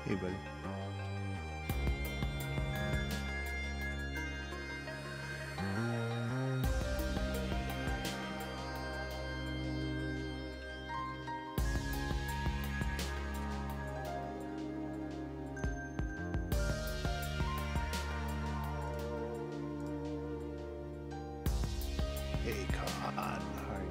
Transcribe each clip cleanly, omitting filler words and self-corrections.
Hey, buddy. Hey, Con. How are you?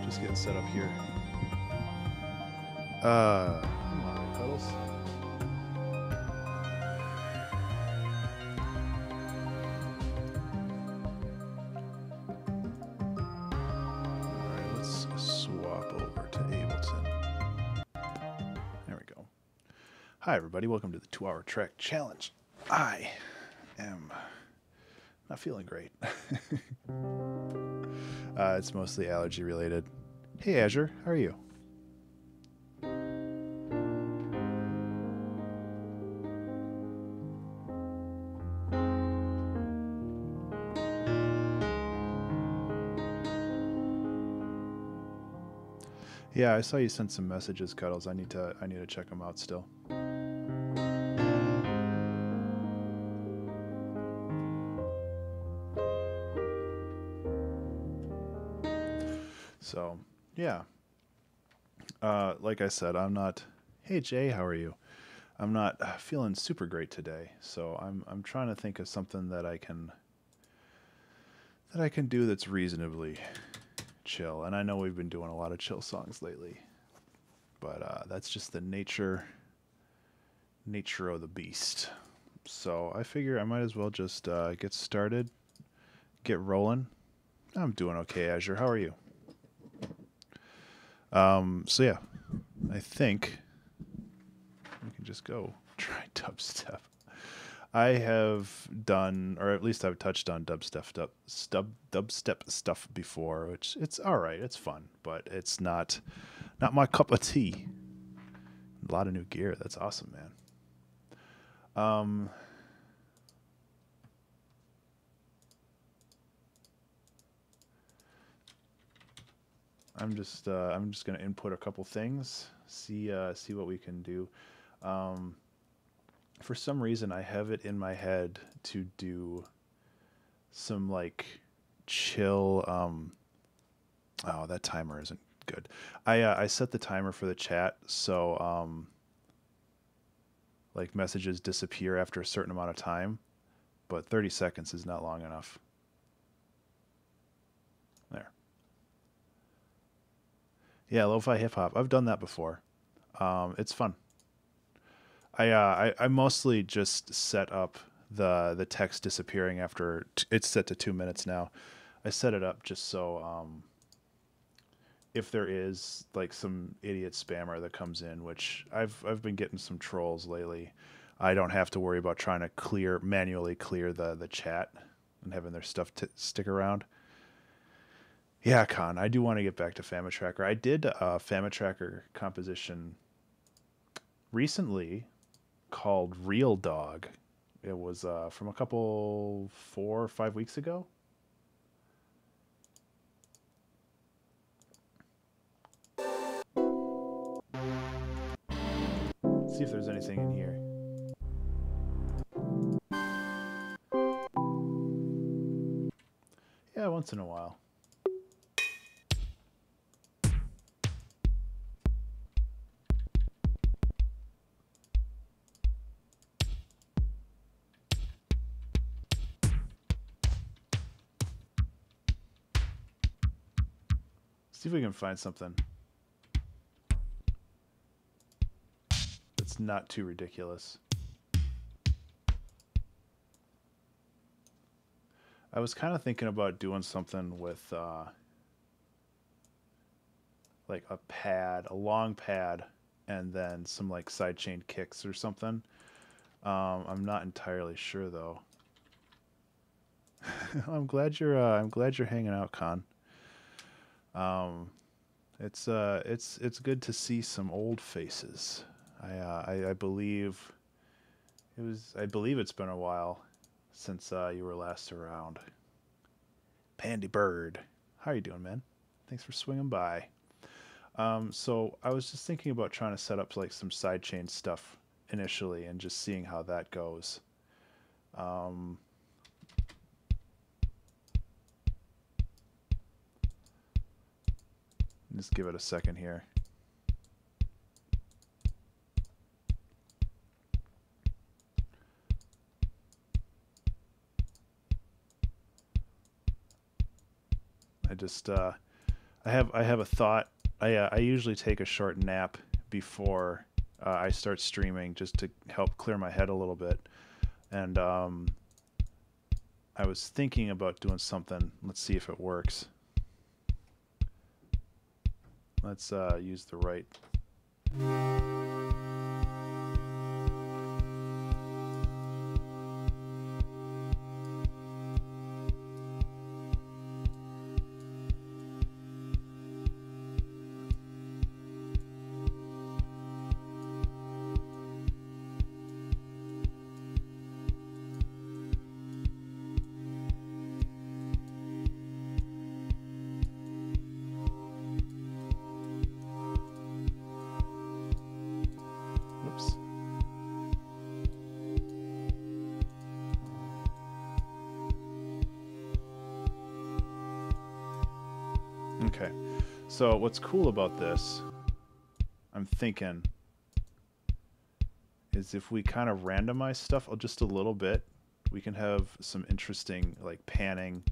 Just getting set up here. Come on, Cuddles. Alright, let's swap over to Ableton. There we go. Hi, everybody. Welcome to the 2-Hour Track Challenge. I am not feeling great. It's mostly allergy related. Hey, Azure. How are you? Yeah, I saw you sent some messages, Cuddles. I need to check them out still. So, yeah. Like I said, I'm not. Hey, Jay, how are you? I'm not feeling super great today, so I'm trying to think of something that I can do that's reasonably chill. And I know we've been doing a lot of chill songs lately, but that's just the nature of the beast. So I figure I might as well just get started, get rolling. I'm doing okay, Azure. How are you? So yeah, I think we can just go try dubstep. I have done, or at least I've touched on dubstep stuff before, which it's all right, it's fun, but it's not my cup of tea. A lot of new gear. That's awesome, man. Um, I'm just gonna input a couple things, see what we can do. Um, for some reason, I have it in my head to do some like chill. Oh, that timer isn't good. I set the timer for the chat so like messages disappear after a certain amount of time, but 30 seconds is not long enough. There. Yeah, lo-fi hip hop. I've done that before. It's fun. I mostly just set up the text disappearing after it's set to 2 minutes now. I set it up just so if there is like some idiot spammer that comes in, which I've been getting some trolls lately, I don't have to worry about trying to manually clear the chat and having their stuff stick around. Yeah, Con, I do want to get back to Famitracker. I did a Famitracker composition recently called Real Dog. It was from a couple 4 or 5 weeks ago. Let's see if there's anything in here. Yeah, once in a while. See if we can find something that's not too ridiculous. I was kind of thinking about doing something with like a pad, a long pad, and then some like sidechain kicks or something. I'm not entirely sure though. I'm glad you're hanging out, Con. Um, it's good to see some old faces. I believe I believe it's been a while since you were last around. Pandy Bird. How you doing, man? Thanks for swinging by. So I was just thinking about trying to set up like some sidechain stuff initially and just seeing how that goes. Just give it a second here. I have a thought. I usually take a short nap before I start streaming just to help clear my head a little bit. And I was thinking about doing something. Let's see if it works. Let's use the right. Okay, so what's cool about this, I'm thinking, is if we kind of randomize stuff just a little bit, we can have some interesting like panning.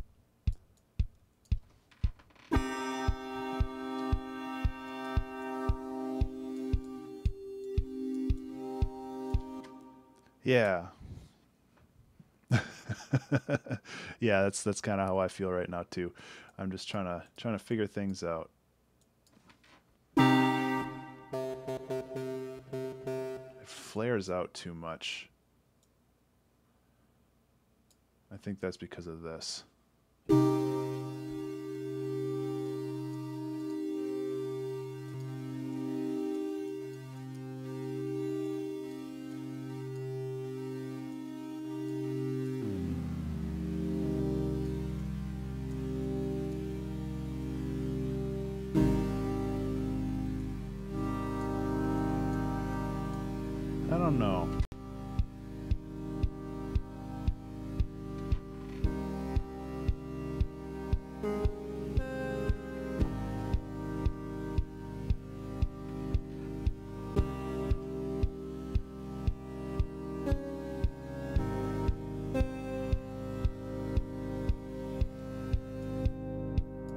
Yeah. Yeah, that's kind of how I feel right now too. I'm just trying to figure things out. It flares out too much. I think that's because of this. I don't know.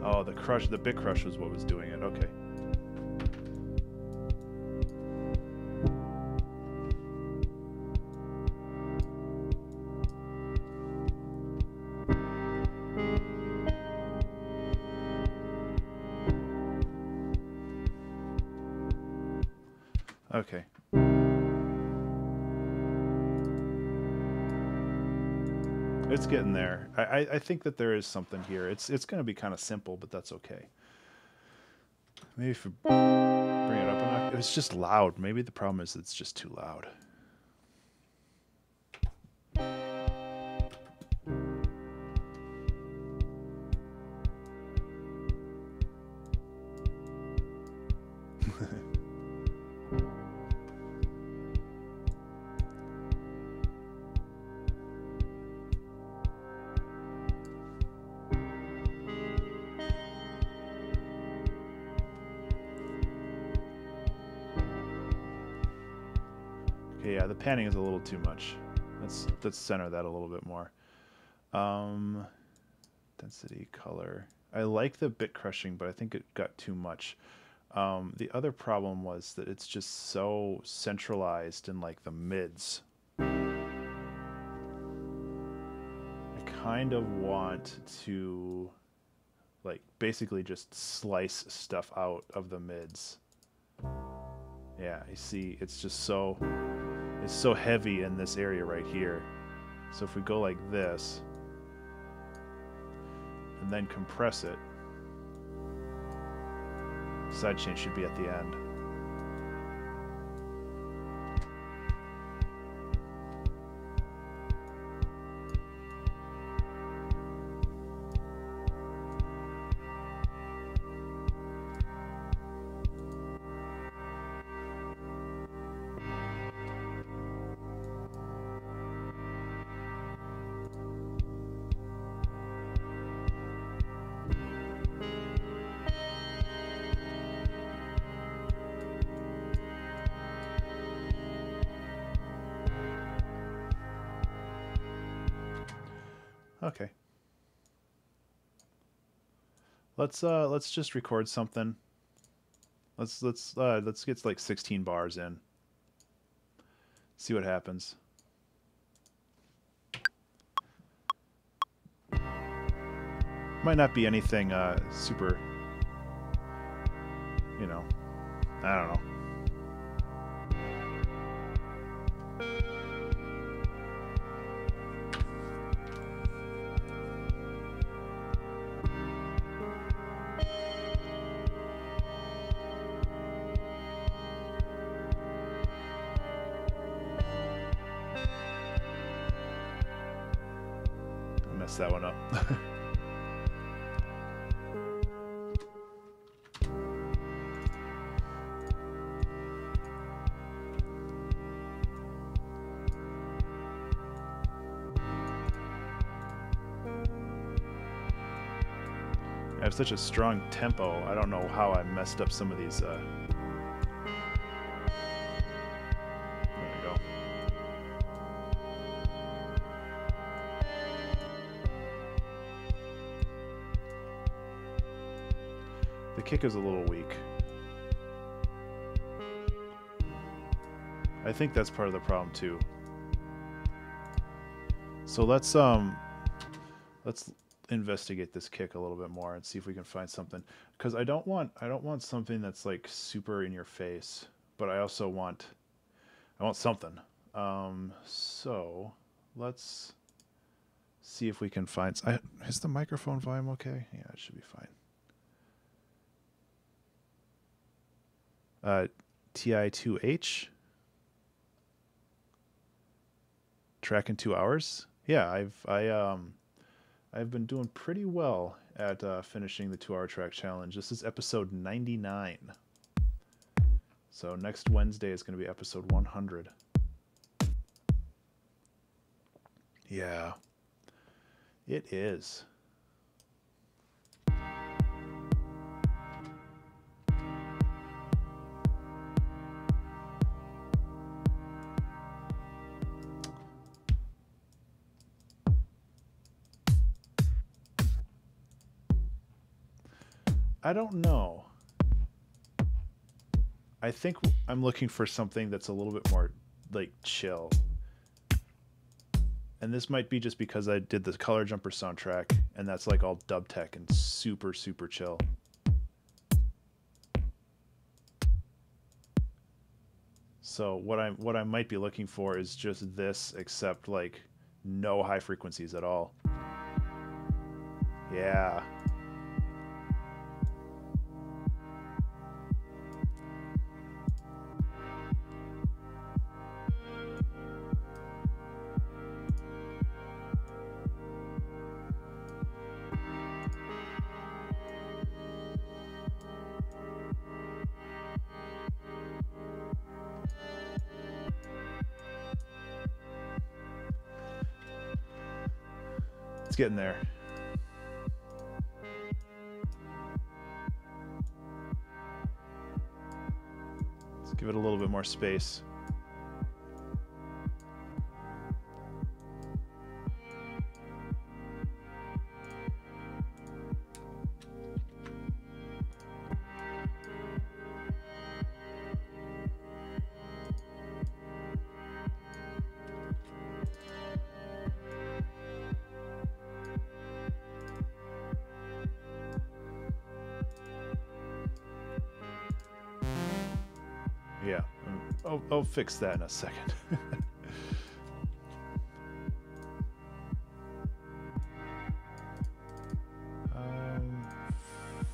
Oh, the bit crush was what was doing it. Okay. Okay. It's getting there. I think that there is something here. It's going to be kind of simple, but that's okay. Maybe if we bring it up a notch. It's just loud. Maybe the problem is it's just too loud. Okay, yeah, the panning is a little too much. Let's center that a little bit more. Density, color. I like the bit crushing, but I think it got too much. The other problem was that it's just so centralized in like the mids. I kind of want to like basically just slice stuff out of the mids. Yeah, you see, it's so heavy in this area right here. So if we go like this and then compress it, sidechain should be at the end. Okay. Let's just record something. Let's get like 16 bars in. See what happens. Might not be anything super, you know, I don't know. I messed that one up. I have such a strong tempo. I don't know how I messed up some of these. There we go. The kick is a little weak. I think that's part of the problem too. So let's investigate this kick a little bit more and see if we can find something, because I don't want something that's like super in your face, but I also want something. So let's see if we can find. Is the microphone volume okay? Yeah, it should be fine. TI2H track in 2 hours. Yeah, I've been doing pretty well at finishing the 2-hour track challenge. This is episode 99. So next Wednesday is going to be episode 100. Yeah, it is. I don't know. I think I'm looking for something that's a little bit more like chill. And this might be just because I did the Color Jumper soundtrack and that's like all dub tech and super, super chill. So what I might be looking for is just this, except like no high frequencies at all. Yeah. It's getting there. Let's give it a little bit more space. Yeah, I'll fix that in a second.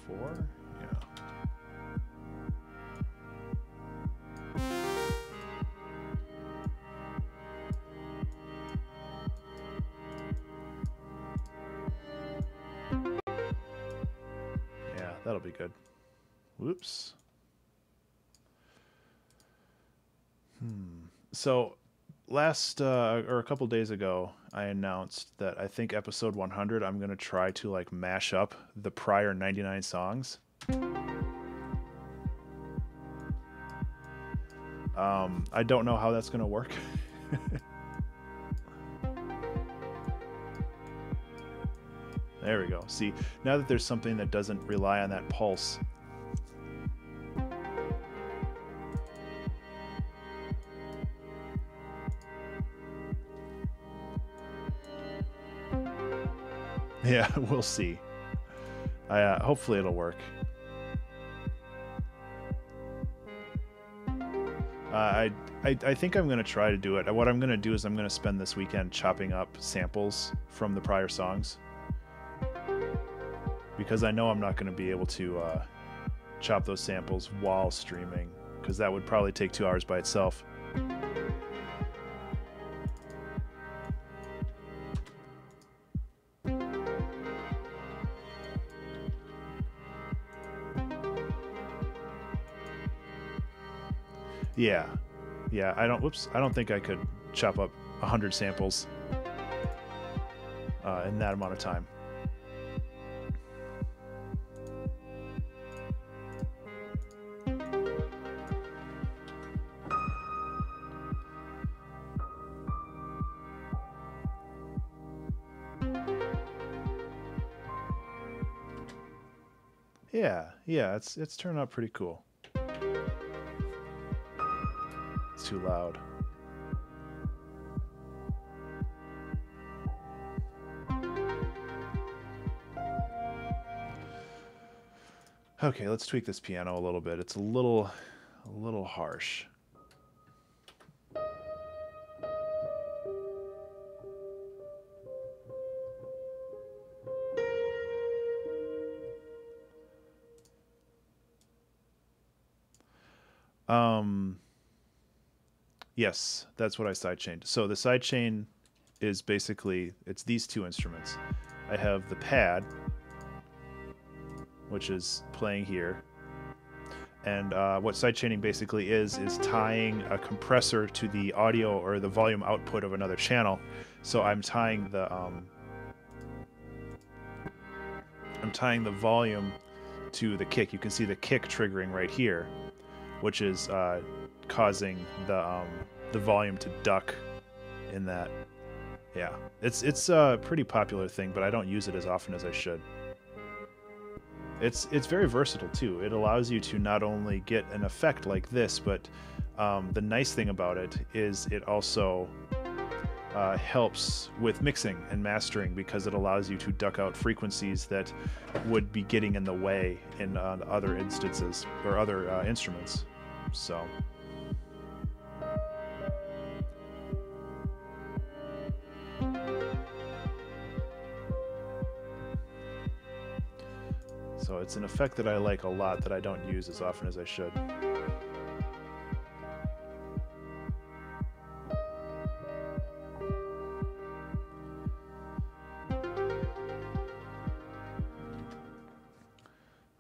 4? Yeah. Yeah, that'll be good. Whoops. So or a couple days ago, I announced that I think episode 100, I'm going to try to like mash up the prior 99 songs. I don't know how that's going to work. There we go. See, now that there's something that doesn't rely on that pulse. Yeah, we'll see. Hopefully it'll work. I think I'm going to try to do it. What I'm going to do is I'm going to spend this weekend chopping up samples from the prior songs. Because I know I'm not going to be able to chop those samples while streaming. Because that would probably take 2 hours by itself. Yeah. Yeah, I don't think I could chop up 100 samples in that amount of time. Yeah, it's turned out pretty cool. It's too loud. Okay, let's tweak this piano a little bit. It's a little harsh. Yes, that's what I sidechained. So the sidechain is basically, it's these two instruments. I have the pad, which is playing here. And what sidechaining basically is tying a compressor to the audio or the volume output of another channel. So I'm tying the volume to the kick. You can see the kick triggering right here, which is causing the volume to duck in that. Yeah, it's a pretty popular thing, but I don't use it as often as I should. It's very versatile too. It allows you to not only get an effect like this, but the nice thing about it is it also helps with mixing and mastering, because it allows you to duck out frequencies that would be getting in the way in other instances or other instruments. So. So it's an effect that I like a lot that I don't use as often as I should.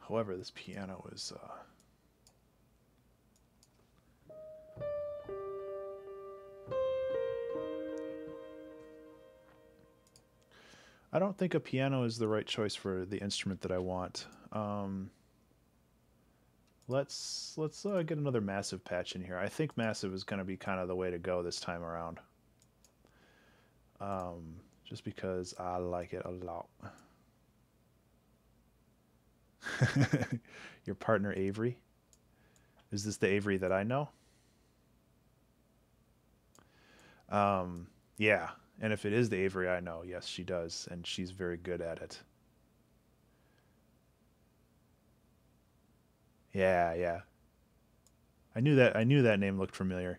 However, this piano is I don't think a piano is the right choice for the instrument that I want. Let's get another massive patch in here. I think massive is going to be kind of the way to go this time around. Just because I like it a lot. Your partner Avery? Is this the Avery that I know? Yeah. And if it is the Avery I know, yes, she does, and she's very good at it. Yeah. I knew that name looked familiar.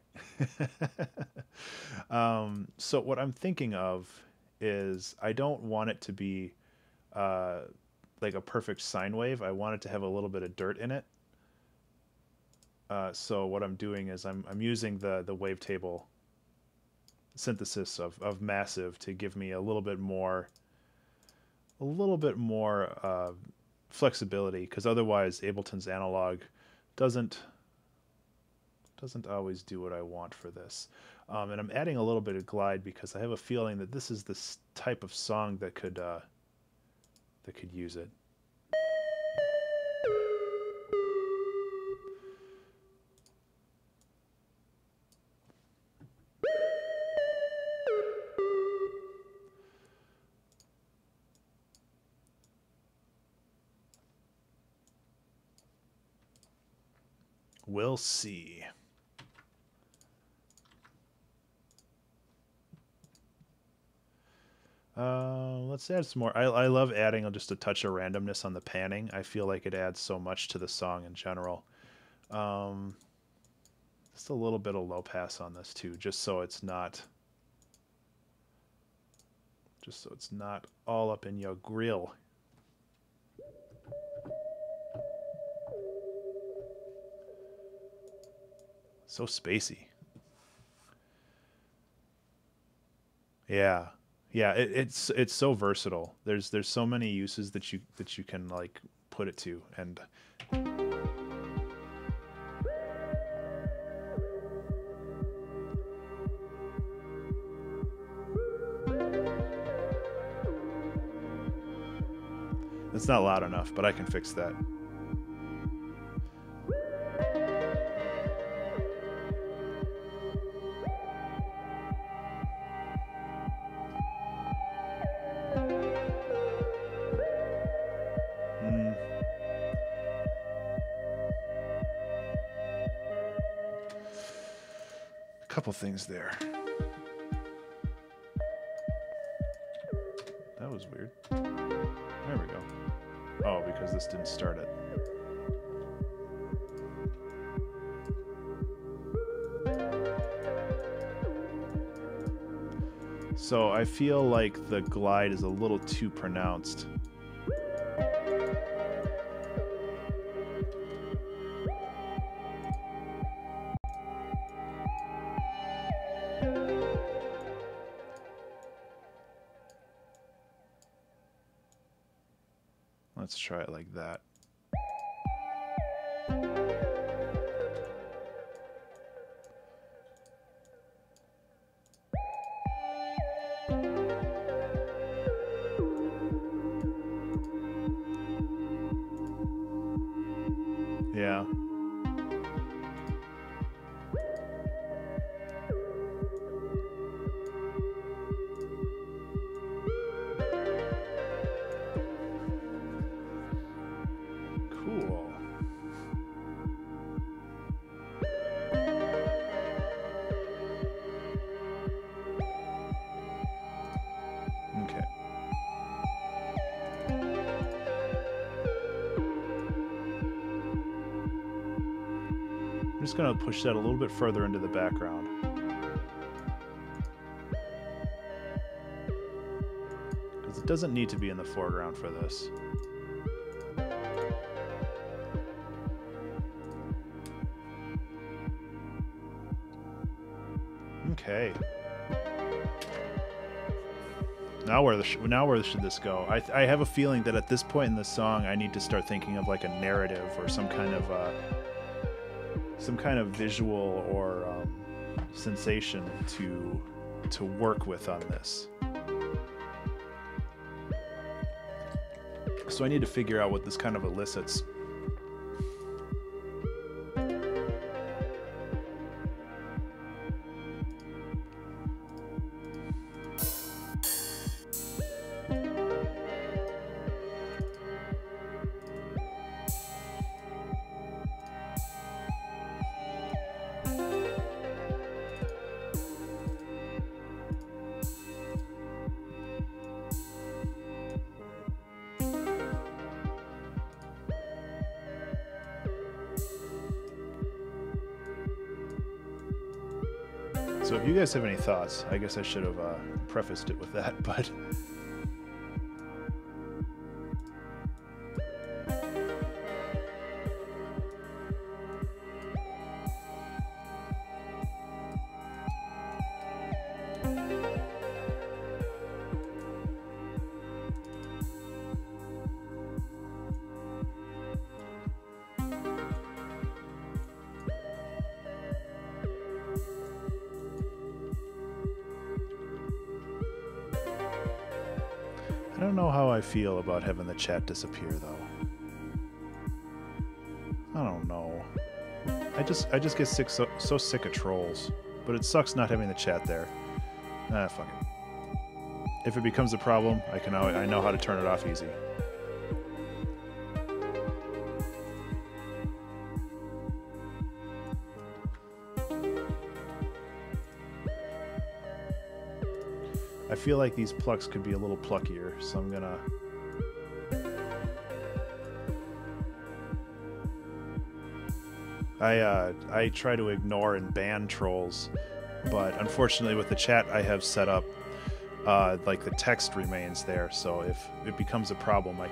So what I'm thinking of is I don't want it to be like a perfect sine wave. I want it to have a little bit of dirt in it. So what I'm doing is I'm using the wavetable synthesis of massive to give me a little bit more flexibility, because otherwise Ableton's analog doesn't always do what I want for this. And I'm adding a little bit of glide because I have a feeling that this is this type of song that could use it. We'll see. Let's add some more. I love adding just a touch of randomness on the panning. I feel like it adds so much to the song in general. Just a little bit of low pass on this too, just so it's not all up in your grill. So spacey. Yeah. Yeah, it's so versatile. There's so many uses that you can like put it to, and it's not loud enough, but I can fix that. Couple things there. That was weird. There we go. Oh, because this didn't start it. So I feel like the glide is a little too pronounced. Let's try it like that. Yeah. I'm just going to push that a little bit further into the background. Because it doesn't need to be in the foreground for this. Okay. Now where should this go? I have a feeling that at this point in the song I need to start thinking of like a narrative or some kind of visual or sensation to work with on this. So I need to figure out what this kind of elicits. So if you guys have any thoughts, I guess I should have prefaced it with that, but I don't know how I feel about having the chat disappear, though. I don't know. I just get sick, so sick of trolls. But it sucks not having the chat there. Ah, fuck it. If it becomes a problem, I know how to turn it off easy. I feel like these plucks could be a little pluckier, so I'm gonna... I try to ignore and ban trolls, but unfortunately with the chat I have set up, like the text remains there, so if it becomes a problem, I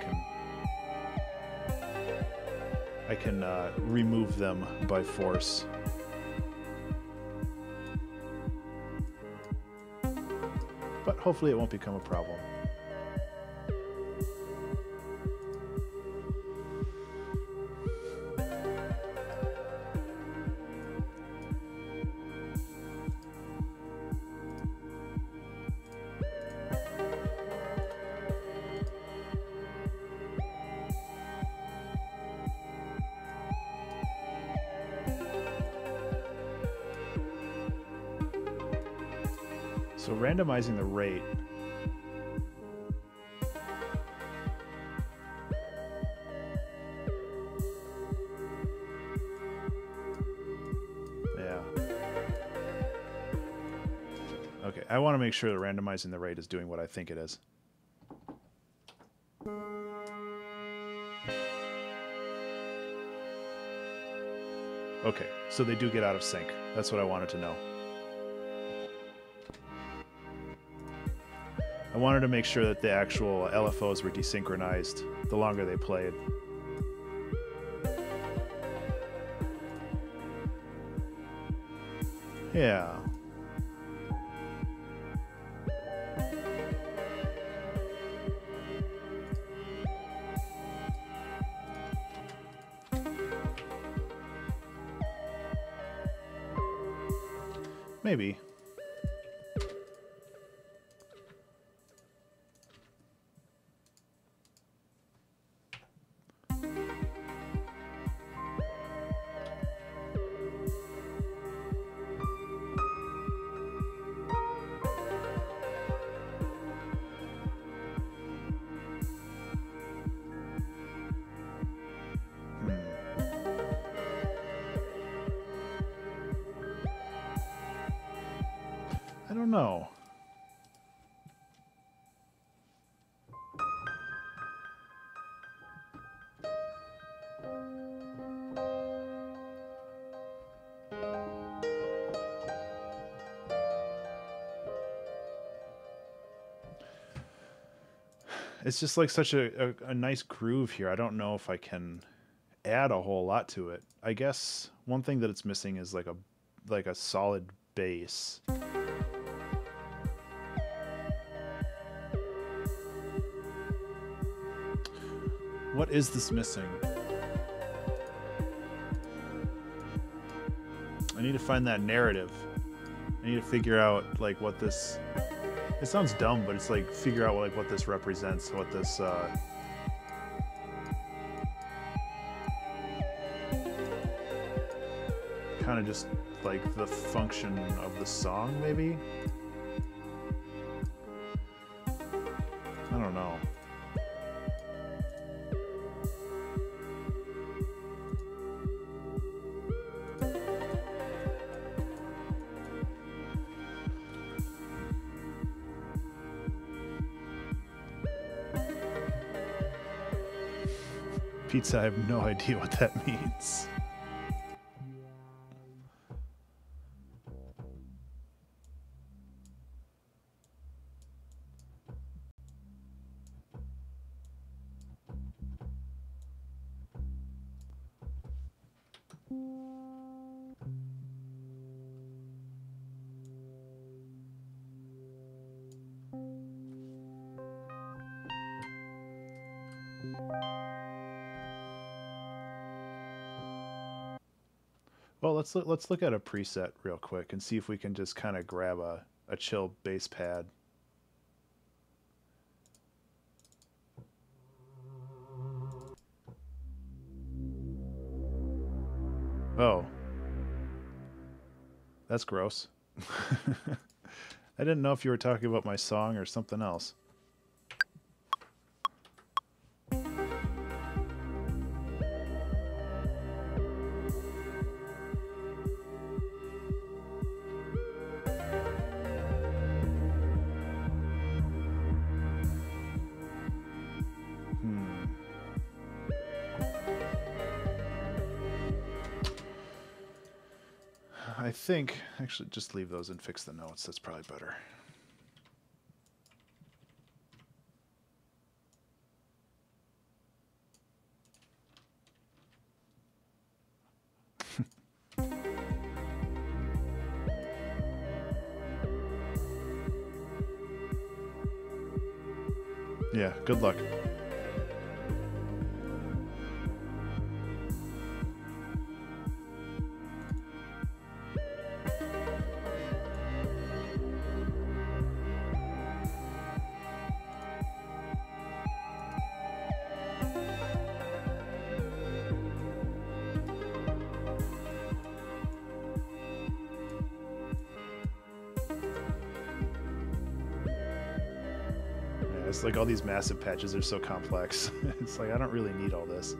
can remove them by force. But hopefully it won't become a problem. So randomizing the rate. Yeah. Okay, I want to make sure that randomizing the rate is doing what I think it is. Okay, so they do get out of sync. That's what I wanted to know. I wanted to make sure that the actual LFOs were desynchronized the longer they played. Yeah. Maybe. I don't know. It's just like such a nice groove here. I don't know if I can add a whole lot to it. I guess one thing that it's missing is like a solid bass. What is this missing? I need to find that narrative. I need to figure out like what this... It sounds dumb, but it's like figure out like what this represents, what this kind of just like the function of the song, maybe? I don't know. Pizza, I have no idea what that means. Well, let's look at a preset real quick and see if we can just kind of grab a chill bass pad. Oh. That's gross. I didn't know if you were talking about my song or something else. I think, actually, just leave those and fix the notes. That's probably better. Yeah, good luck. It's like all these massive patches are so complex. It's like I don't really need all this,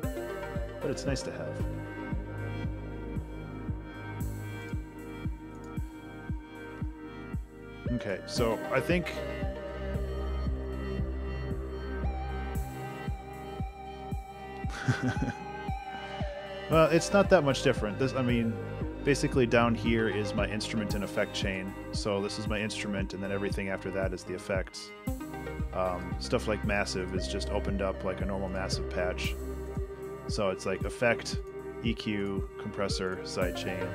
but it's nice to have. Okay, so I think well, it's not that much different. This, I mean, basically down here is my instrument and effect chain. So this is my instrument, and then everything after that is the effects. Stuff like massive is just opened up like a normal massive patch. So it's like effect, EQ, compressor, sidechain.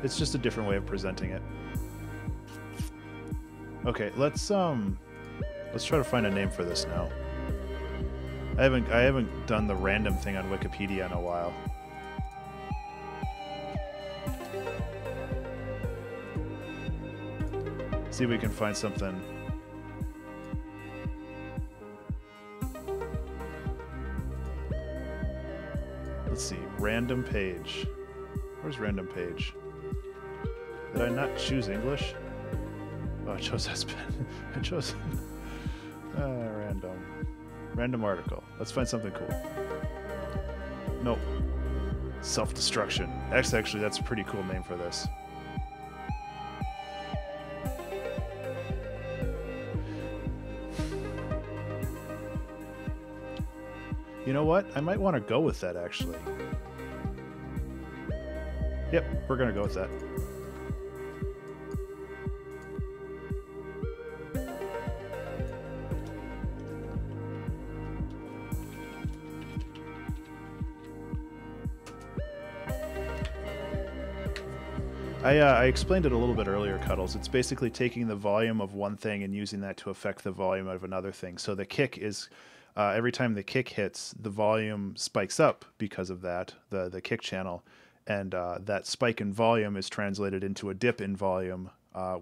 It's just a different way of presenting it. Okay, let's try to find a name for this now. I haven't done the random thing on Wikipedia in a while. See if we can find something. Let's see, random page. Where's random page? Did I not choose English? Oh, I chose Espen. I chose random article. Let's find something cool. Nope. Self-destruction. Actually, that's a pretty cool name for this. You know what? I might want to go with that, actually. Yep, we're going to go with that. I explained it a little bit earlier, Cuddles. It's basically taking the volume of one thing and using that to affect the volume of another thing. So the kick is... every time the kick hits, the volume spikes up because of that, the kick channel, and that spike in volume is translated into a dip in volume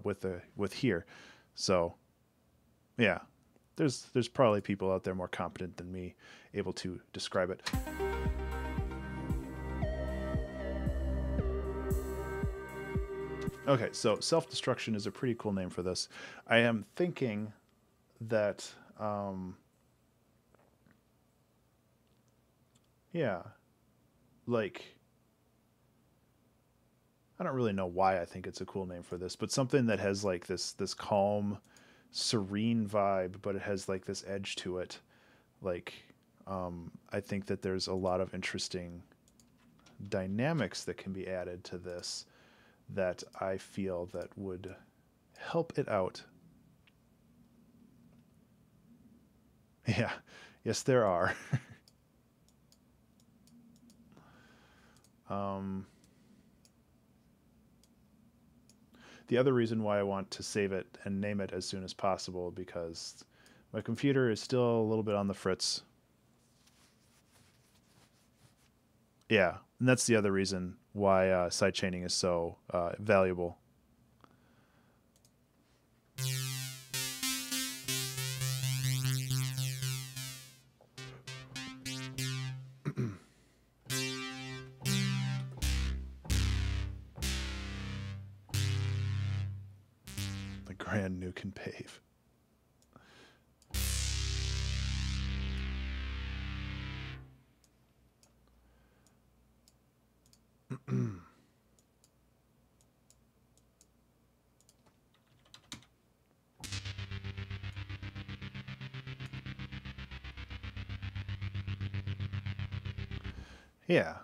with here. So, yeah, there's probably people out there more competent than me able to describe it. Okay, so self-destruction is a pretty cool name for this. I am thinking that... yeah, like, I don't really know why I think it's a cool name for this, but something that has like this calm, serene vibe, but it has like this edge to it. Like, I think that there's a lot of interesting dynamics that can be added to this that I feel that would help it out. Yeah, yes, there are. The other reason why I want to save it and name it as soon as possible, because my computer is still a little bit on the fritz. Yeah, and that's the other reason why sidechaining is so valuable. The Grand Nuke and Pave. Yeah.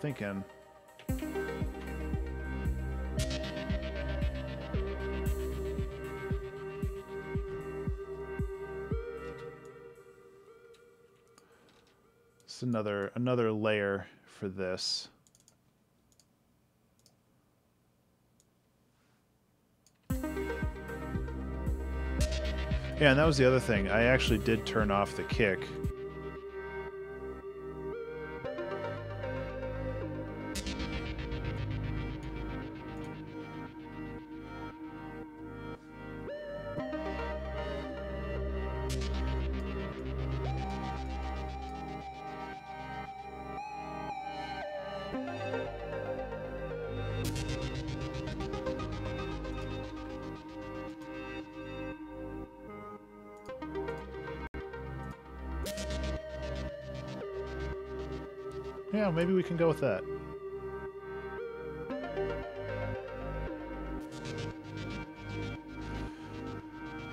thinking. It's another layer for this. Yeah, and that was the other thing. I actually did turn off the kick. Yeah, maybe we can go with that.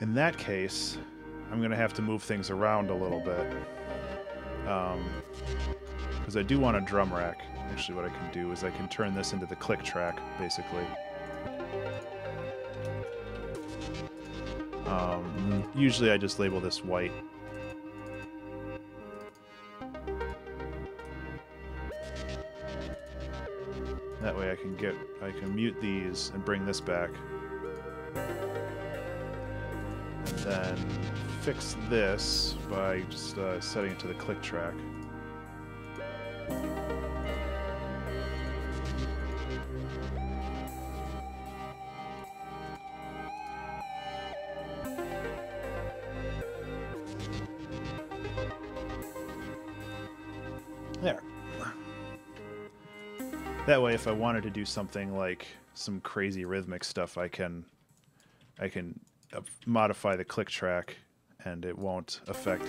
In that case, I'm going to have to move things around a little bit. Because I do want a drum rack. Actually, what I can do is I can turn this into the click track, basically. Usually I just label this white. That way I can mute these and bring this back. And then fix this by just setting it to the click track. There. That way, if I wanted to do something like some crazy rhythmic stuff, I can modify the click track, and it won't affect.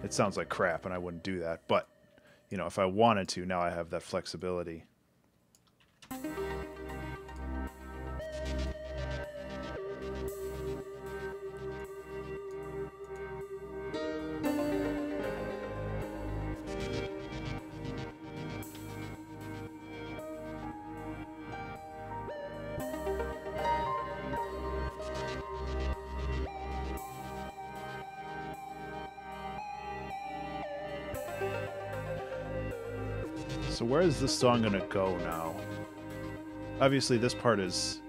It sounds like crap, and I wouldn't do that. But you know, if I wanted to, now I have that flexibility. So where is this song gonna go now? Obviously this part is...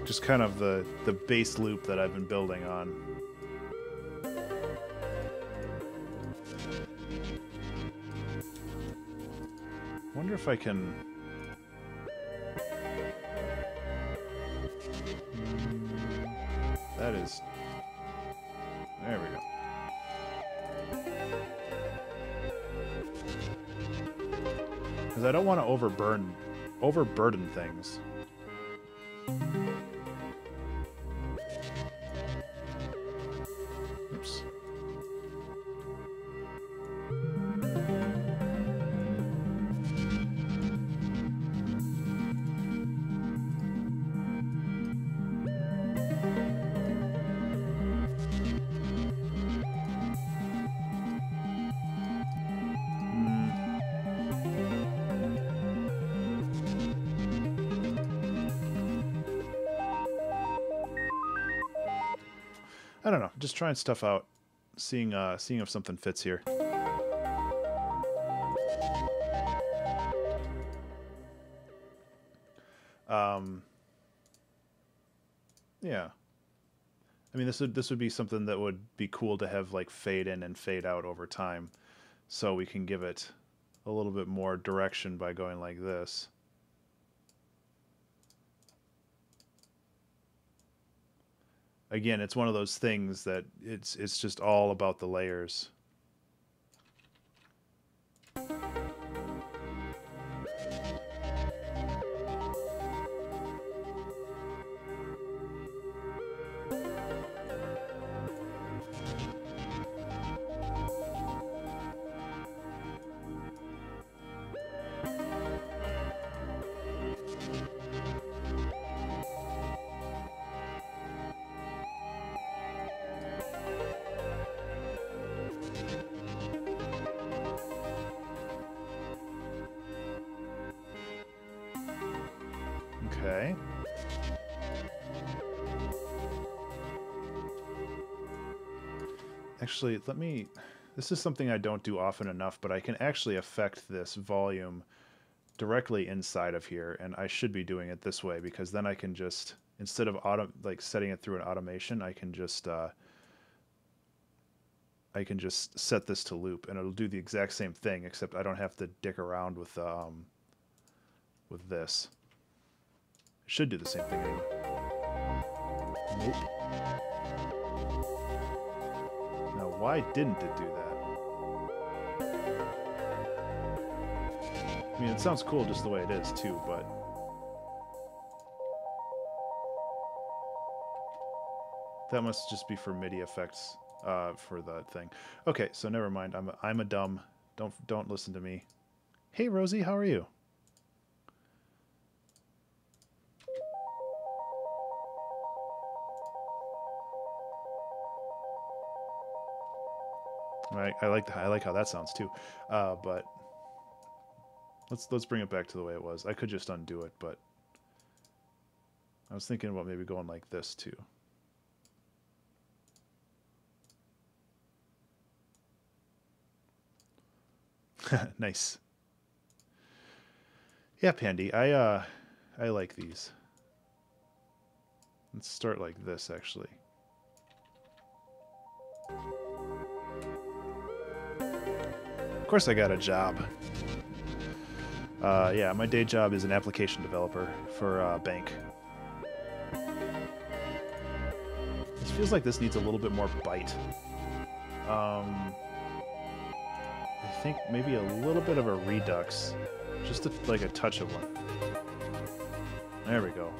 just kind of the bass loop that I've been building on. Wonder if I can... That is... There we go. Because I don't want to overburden things. Oops. I don't know. Just trying stuff out, seeing if something fits here. Yeah. I mean, this would be something that would be cool to have like fade in and fade out over time, so we can give it a little bit more direction by going like this. Again, it's one of those things that it's just all about the layers. Okay. Actually, let me... This is something I don't do often enough, but I can actually affect this volume directly inside of here, and I should be doing it this way, because then I can just, instead of setting it through an automation, I can just set this to loop, and it'll do the exact same thing, except I don't have to dick around with this. It should do the same thing anyway. Nope. Now, why didn't it do that? I mean, it sounds cool just the way it is, too, but... That must just be for MIDI effects for the thing. Okay, so never mind. I'm a dumb. Don't listen to me. Hey, Rosie, how are you? Right, I like how that sounds too, but let's bring it back to the way it was. I could just undo it, but I was thinking about maybe going like this too. Nice. Yeah, Pandy, I like these. Let's start like this, actually. Of course I got a job. Yeah, my day job is an application developer for a bank. This feels like this needs a little bit more bite. I think maybe a little bit of a redux. Just like a touch of one. There we go.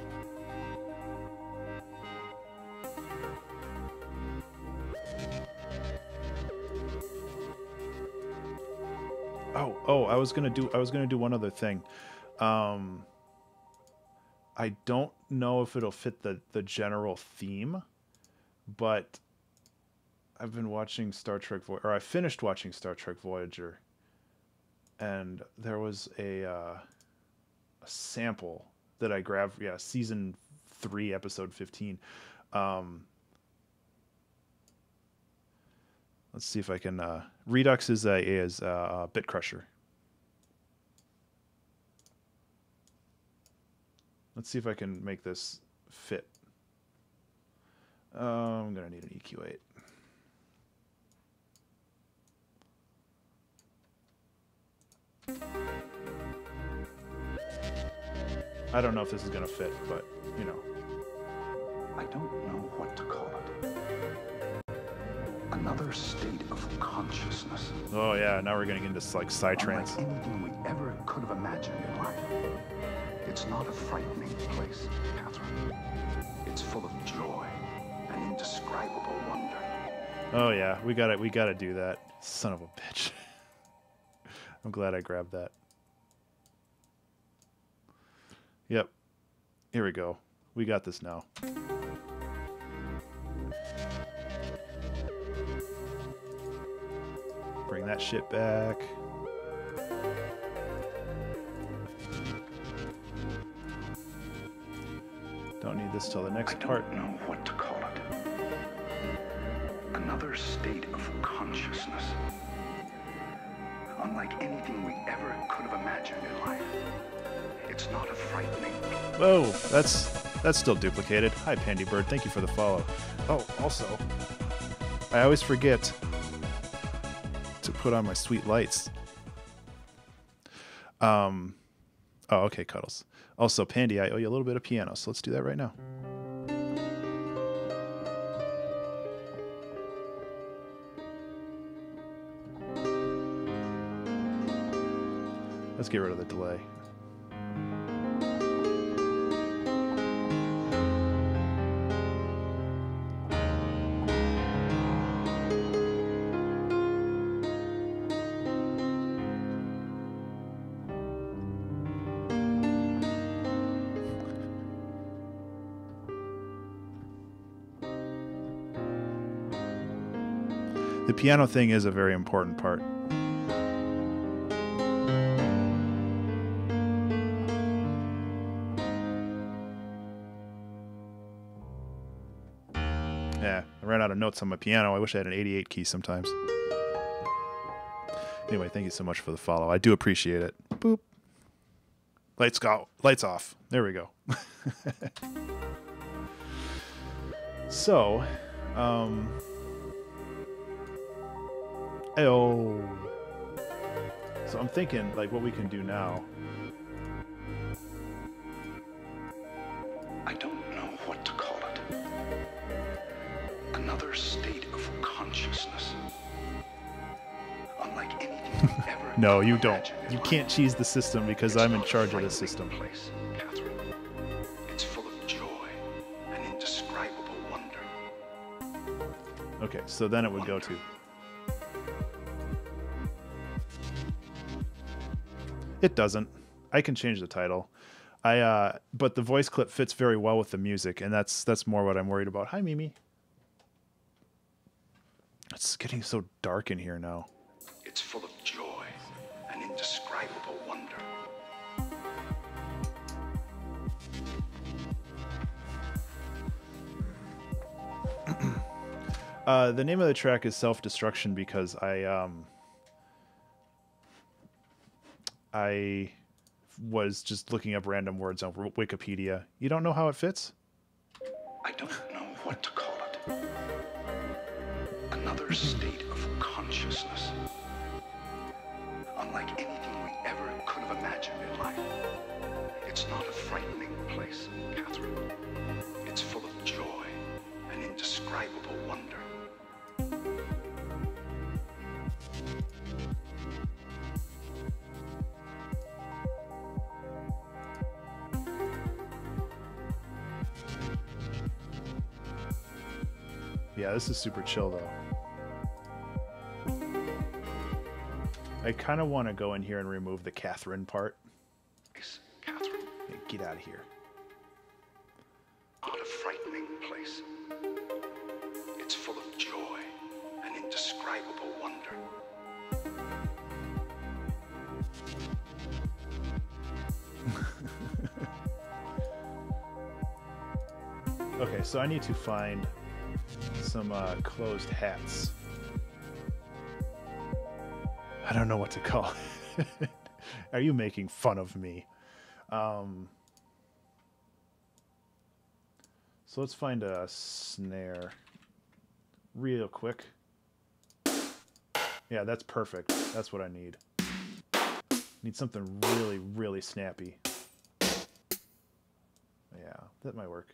Oh, I was gonna do one other thing. I don't know if it'll fit the general theme, but I've been watching Star Trek or I finished watching Star Trek Voyager, and there was a sample that I grabbed. Yeah, season 3, episode 15. Let's see if I can. Redux is a bit crusher. Let's see if I can make this fit. I'm gonna need an EQ8. I don't know if this is gonna fit, but you know. I don't know what to call it. Another state of consciousness. Oh yeah, now we're getting into like psytrance. Unlike anything we ever could have imagined in life. It's not a frightening place, Catherine. It's full of joy and indescribable wonder. Oh yeah, we gotta do that. Son of a bitch. I'm glad I grabbed that. Yep. Here we go. We got this now. Bring that shit back. Don't need this till the next part. I don't know what to call it. Another state of consciousness. Unlike anything we ever could have imagined in life. It's not a frightening... Whoa, that's still duplicated. Hi, Pandy Bird. Thank you for the follow. Oh, also, I always forget to put on my sweet lights. Oh, okay, Cuddles. Also, Pandy, I owe you a little bit of piano, so let's do that right now. Let's get rid of the delay. The piano thing is a very important part. ran out of notes on my piano. I wish I had an 88 key sometimes. Anyway, thank you so much for the follow. I do appreciate it. Boop. Lights go. Lights off. There we go. So, oh. So I'm thinking, like, what we can do now. I don't know what to call it. Another state of consciousness. Unlike anything we ever No, you don't. imagined in You life. can't cheese the system because It's I'm in not a charge of this frightening system. Place, Catherine. It's full of joy and indescribable wonder. Okay, so then it would go to. It doesn't. I can change the title. But the voice clip fits very well with the music, and that's more what I'm worried about. Hi, Mimi. It's getting so dark in here now. It's full of joy and indescribable wonder. The name of the track is Self-Destruction because I was just looking up random words on Wikipedia. You don't know how it fits? I don't know what to call it. Another state of consciousness. Unlike anything we ever could have imagined in life. It's not a frightening place, Catherine. It's full of joy and indescribable wonder. Yeah, this is super chill though. I kind of want to go in here and remove the Catherine part. Catherine, Hey, get out of here. not a frightening place. It's full of joy and indescribable wonder. Okay, so I need to find some closed hats. I don't know what to call it. Are you making fun of me? So let's find a snare real quick. Yeah, that's perfect. That's what I need. Need something really, really snappy. Yeah, that might work.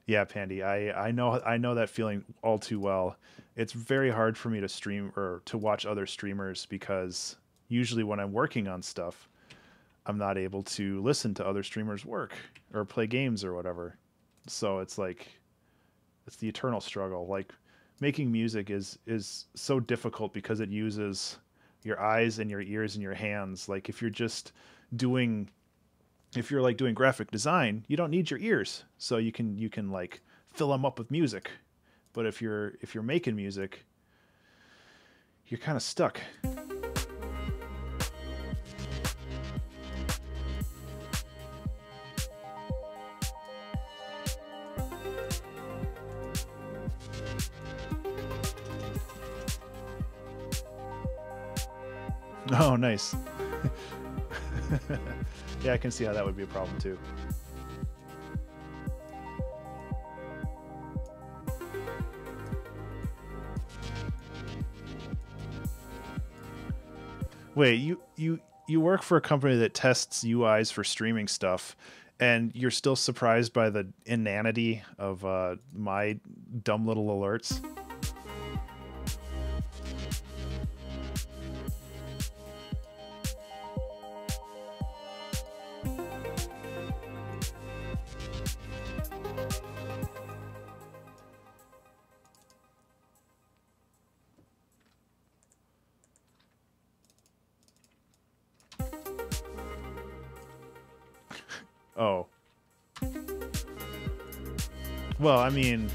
Yeah, Pandy, I know that feeling all too well. It's very hard for me to stream or to watch other streamers because usually when I'm working on stuff, I'm not able to listen to other streamers work or play games or whatever. So it's like it's the eternal struggle. Like making music is so difficult because it uses your eyes and your ears and your hands. Like if you're like doing graphic design, you don't need your ears, so you can like fill them up with music. But if you're making music, you're kind of stuck. Oh, nice. Yeah, I can see how that would be a problem too. Wait, you work for a company that tests UIs for streaming stuff, and you're still surprised by the inanity of my dumb little alerts? Oh. Well, I mean,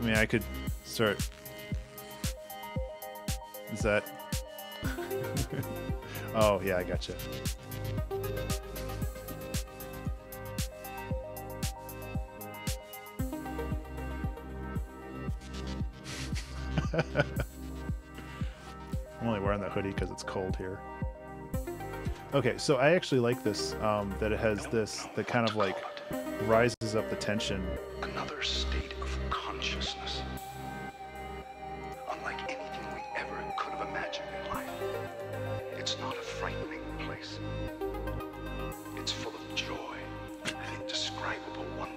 I could start. Is that? Oh, yeah, I gotcha. I'm only wearing that hoodie because it's cold here. Okay, so I actually like this, that it has this, that kind of like rises up the tension. Another state of consciousness. Unlike anything we ever could have imagined in life. It's not a frightening place. It's full of joy and indescribable wonder.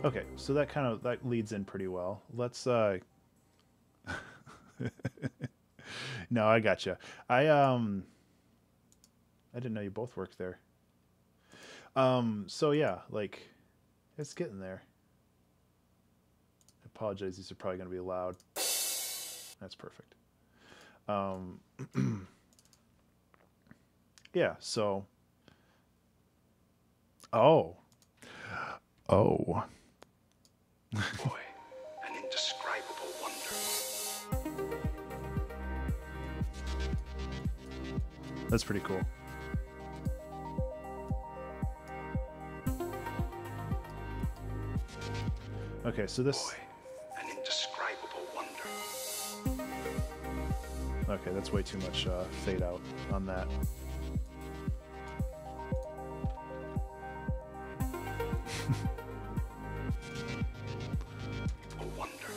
Okay, so that kind of that leads in pretty well. Let's No, I gotcha. I didn't know you both worked there. So yeah, like it's getting there. I apologize, these are probably gonna be loud. That's perfect. Yeah, so oh. Oh. Joy and indescribable wonder. That's pretty cool. Okay, so this... Joy and indescribable wonder. Okay, that's way too much fade out on that. A wonder.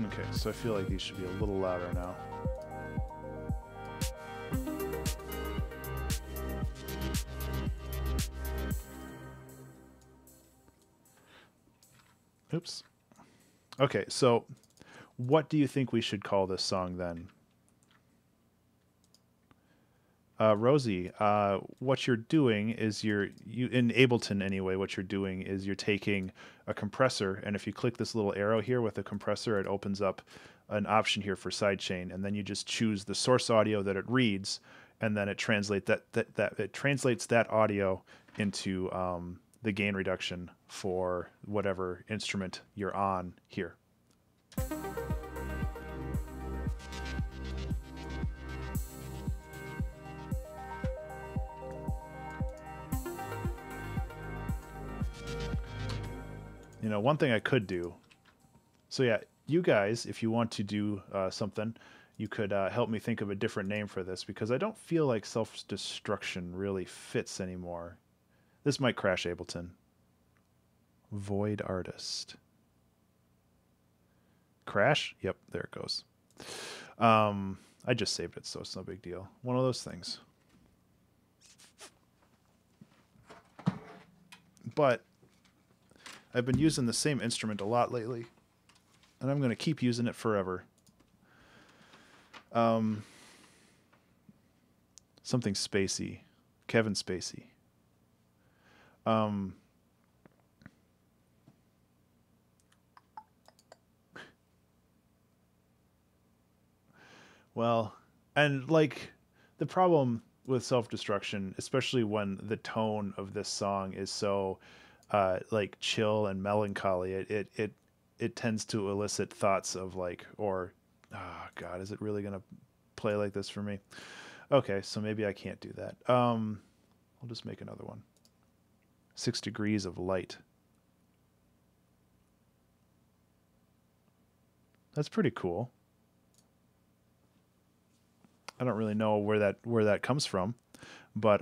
Okay, so I feel like these should be a little louder now. Oops. Okay, so what do you think we should call this song then? Rosie, what you're doing is you in Ableton anyway, what you're doing is you're taking a compressor, and if you click this little arrow here with a compressor, it opens up an option here for sidechain, and then you just choose the source audio that it reads, and then it translates that audio into the gain reduction for whatever instrument you're on here. You know, one thing I could do. So yeah, you guys, if you want to do something, you could help me think of a different name for this, because I don't feel like self-destruction really fits anymore. This might crash Ableton. Void Artist. Crash? Yep, there it goes. I just saved it, so it's no big deal. One of those things. But I've been using the same instrument a lot lately, and I'm going to keep using it forever. Something Spacey. Kevin Spacey. Well, and like the problem with self-destruction, especially when the tone of this song is so like chill and melancholy, it tends to elicit thoughts of like, or oh God, is it really gonna play like this for me? Okay, so maybe I can't do that. I'll just make another one. 6 Degrees of Light. That's pretty cool. I don't really know where that comes from, but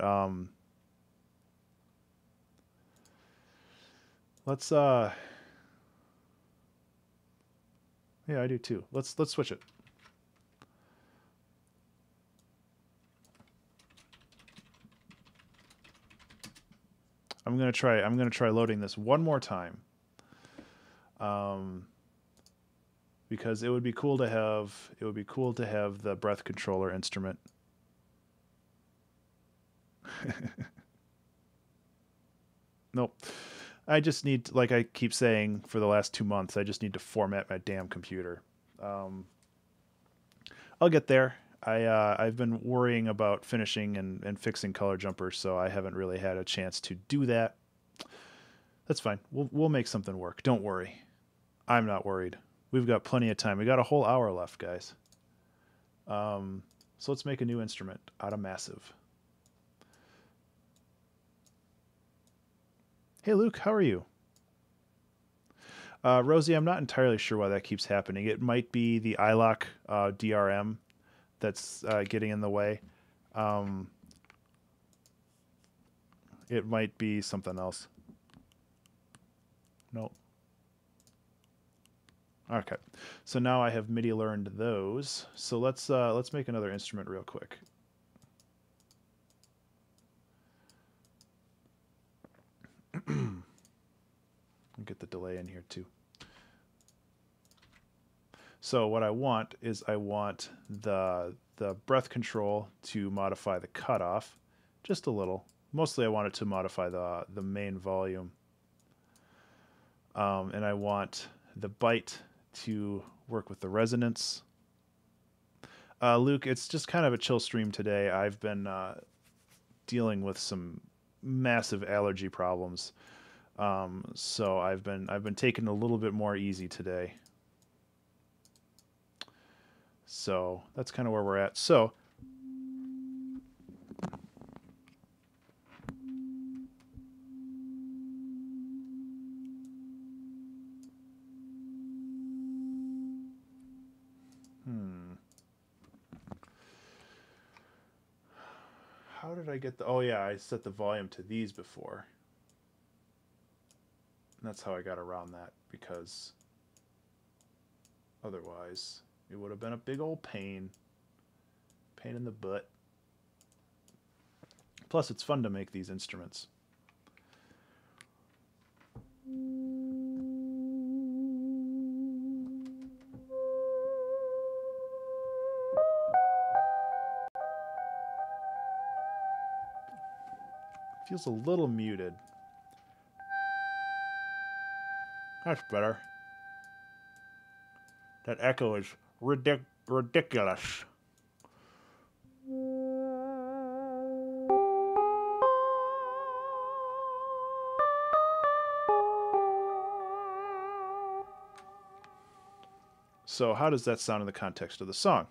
let's yeah, I do too. Let's switch it. I'm gonna try loading this one more time. Because it would be cool to have the breath controller instrument. Nope. I just need, like I keep saying for the last 2 months, I just need to format my damn computer. I'll get there. I've been worrying about finishing and fixing Color Jumper, so I haven't really had a chance to do that. That's fine. We'll make something work. Don't worry. I'm not worried. We've got plenty of time. We got a whole hour left, guys. So let's make a new instrument out of Massive. Hey, Luke, how are you? Rosie, I'm not entirely sure why that keeps happening. It might be the iLok DRM that's getting in the way. It might be something else. Nope. Okay, so now I have MIDI learned those. So let's make another instrument real quick. Get the delay in here too. So what I want is the breath control to modify the cutoff just a little. Mostly I want it to modify the main volume. And I want the bite to work with the resonance. Luke, it's just kind of a chill stream today. I've been dealing with some massive allergy problems. So I've been taking it a little bit more easy today. So that's kind of where we're at. So how did I get the... Oh yeah, I set the volume to these before. And that's how I got around that, because otherwise it would have been a big old pain in the butt. Plus it's fun to make these instruments. Feels a little muted. That's better. That echo is ridiculous. So how does that sound in the context of the song?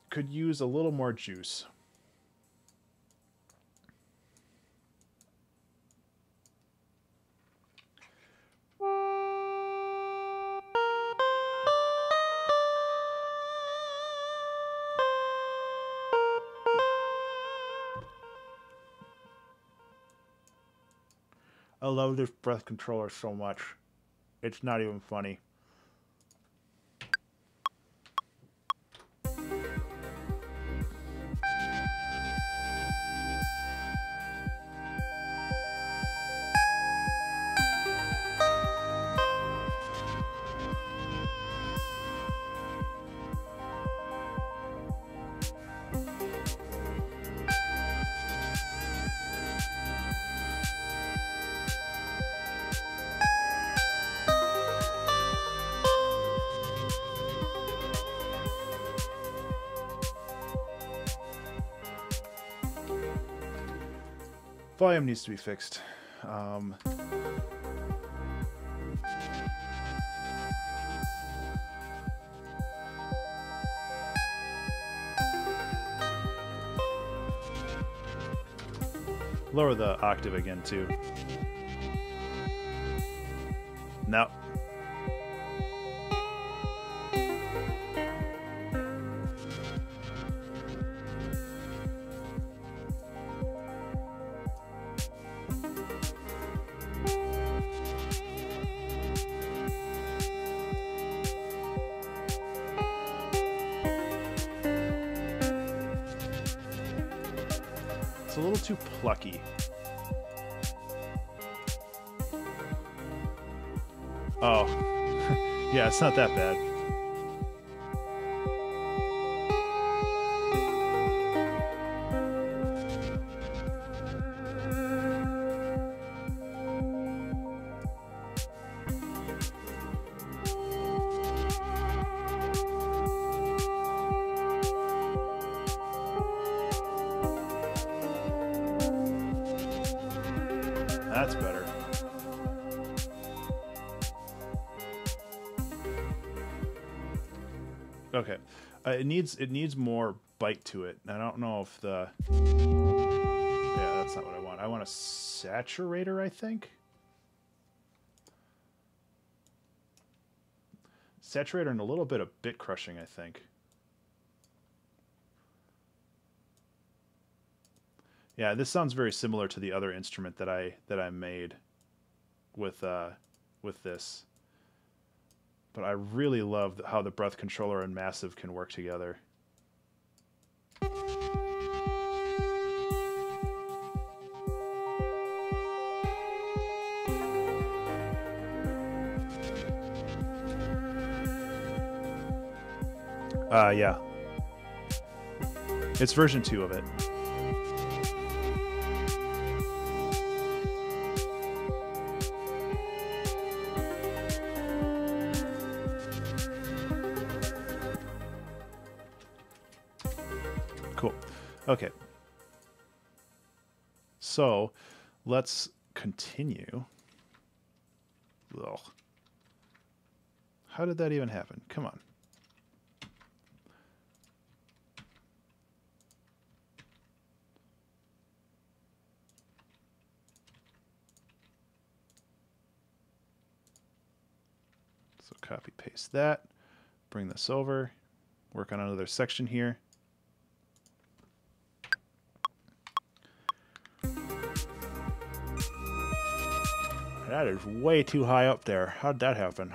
Could use a little more juice. I love this breath controller so much. It's not even funny. Volume needs to be fixed. Lower the octave again too. No. It's a little too plucky. Oh. Yeah, it's not that bad. That's better. Okay, it needs more bite to it. I don't know if the that's not what I want. I want a saturator, I think. Saturator and a little bit of bit crushing, I think. Yeah, this sounds very similar to the other instrument that I made with this. But I really love how the breath controller and Massive can work together. Yeah. It's version 2 of it. Cool. Okay. So, let's continue. Ugh. How did that even happen? Come on. So copy paste that, bring this over, work on another section here. That is way too high up there. How'd that happen?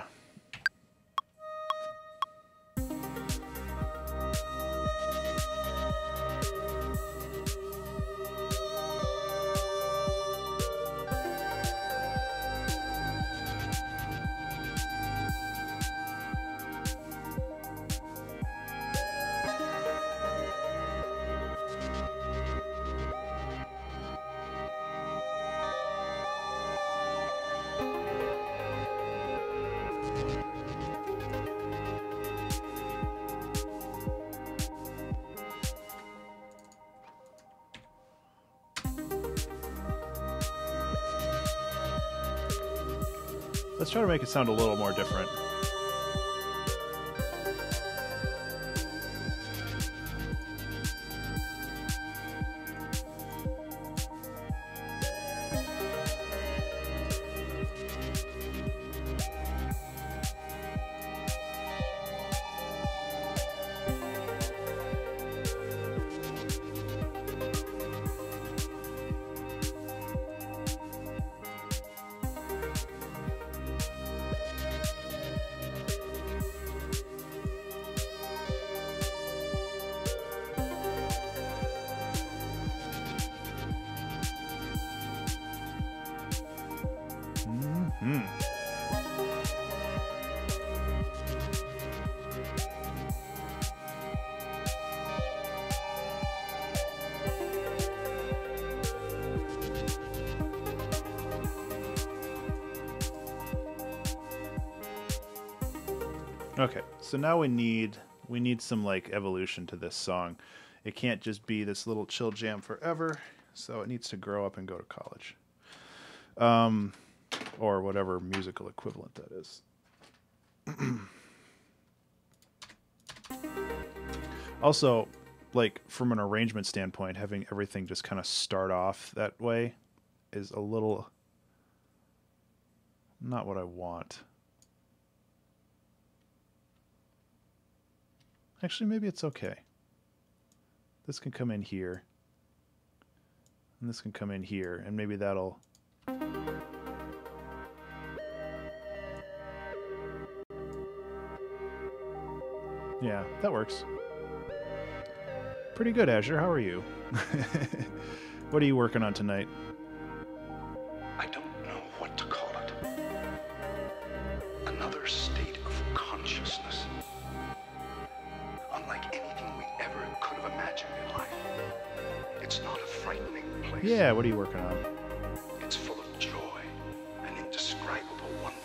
Let's try to make it sound a little more different. Okay, so now we need some like evolution to this song. It can't just be this little chill jam forever, so it needs to grow up and go to college. Or whatever musical equivalent that is. Also, like from an arrangement standpoint, having everything just kind of start off that way is a little not what I want. Actually, maybe it's okay. This can come in here. And this can come in here, and maybe that'll... Yeah, that works. Pretty good, Azure. How are you? What are you working on tonight? I don't know what to call it. Another state of consciousness. Unlike anything we ever could have imagined in life. It's not a frightening place. Yeah, what are you working on? It's full of joy and indescribable wonder.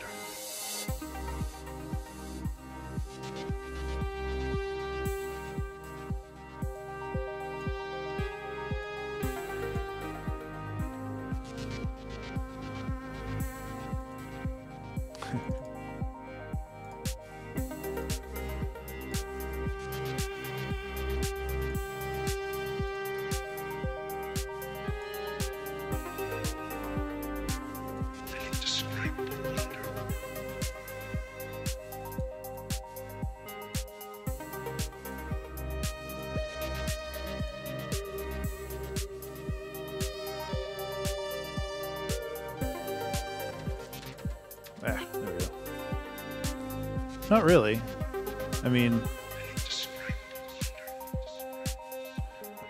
Ah, there we go. Not really. I mean,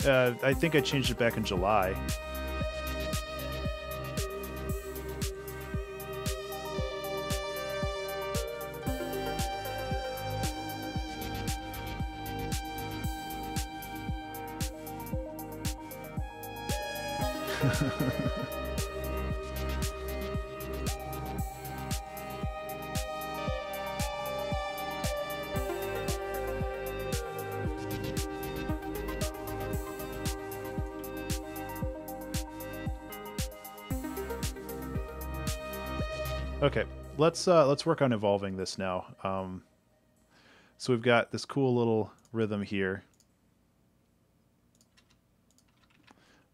I think I changed it back in July. Okay, let's work on evolving this now. So we've got this cool little rhythm here.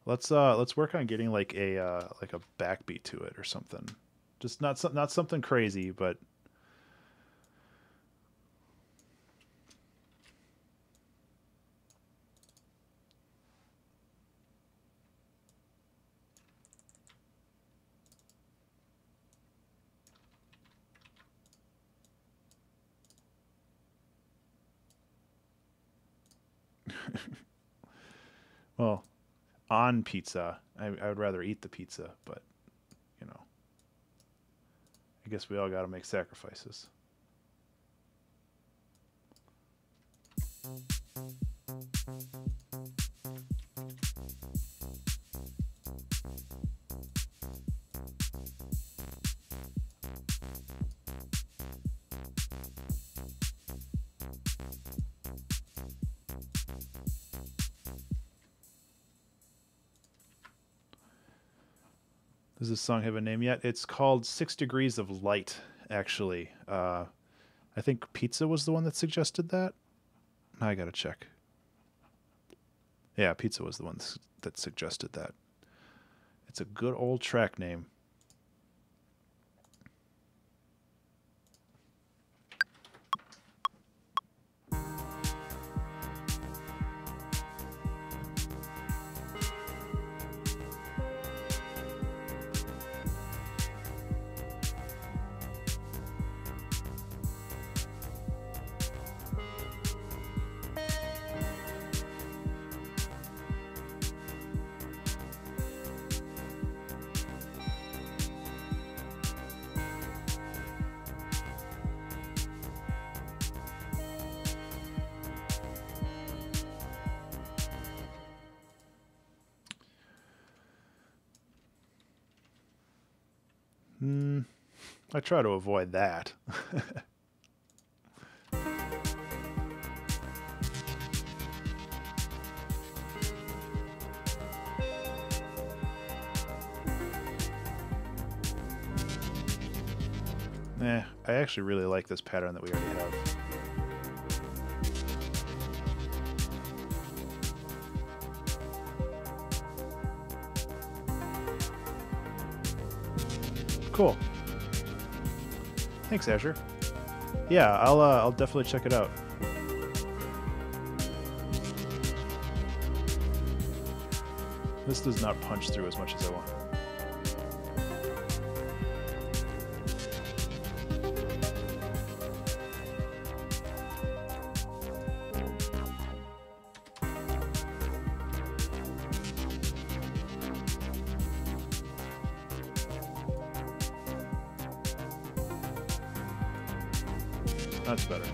Let's work on getting like a backbeat to it or something. Just not something crazy, but well, on pizza. I would rather eat the pizza, but you know, I guess we all got to make sacrifices. Does this song have a name yet? It's called 6 Degrees of Light, actually. I think Pizza was the one that suggested that. I gotta check. Yeah, Pizza was the one that suggested that. It's a good old track name. I try to avoid that. I actually really like this pattern that we already have. Cool. Thanks, Azure. Yeah, I'll definitely check it out. This does not punch through as much as I want. That's better.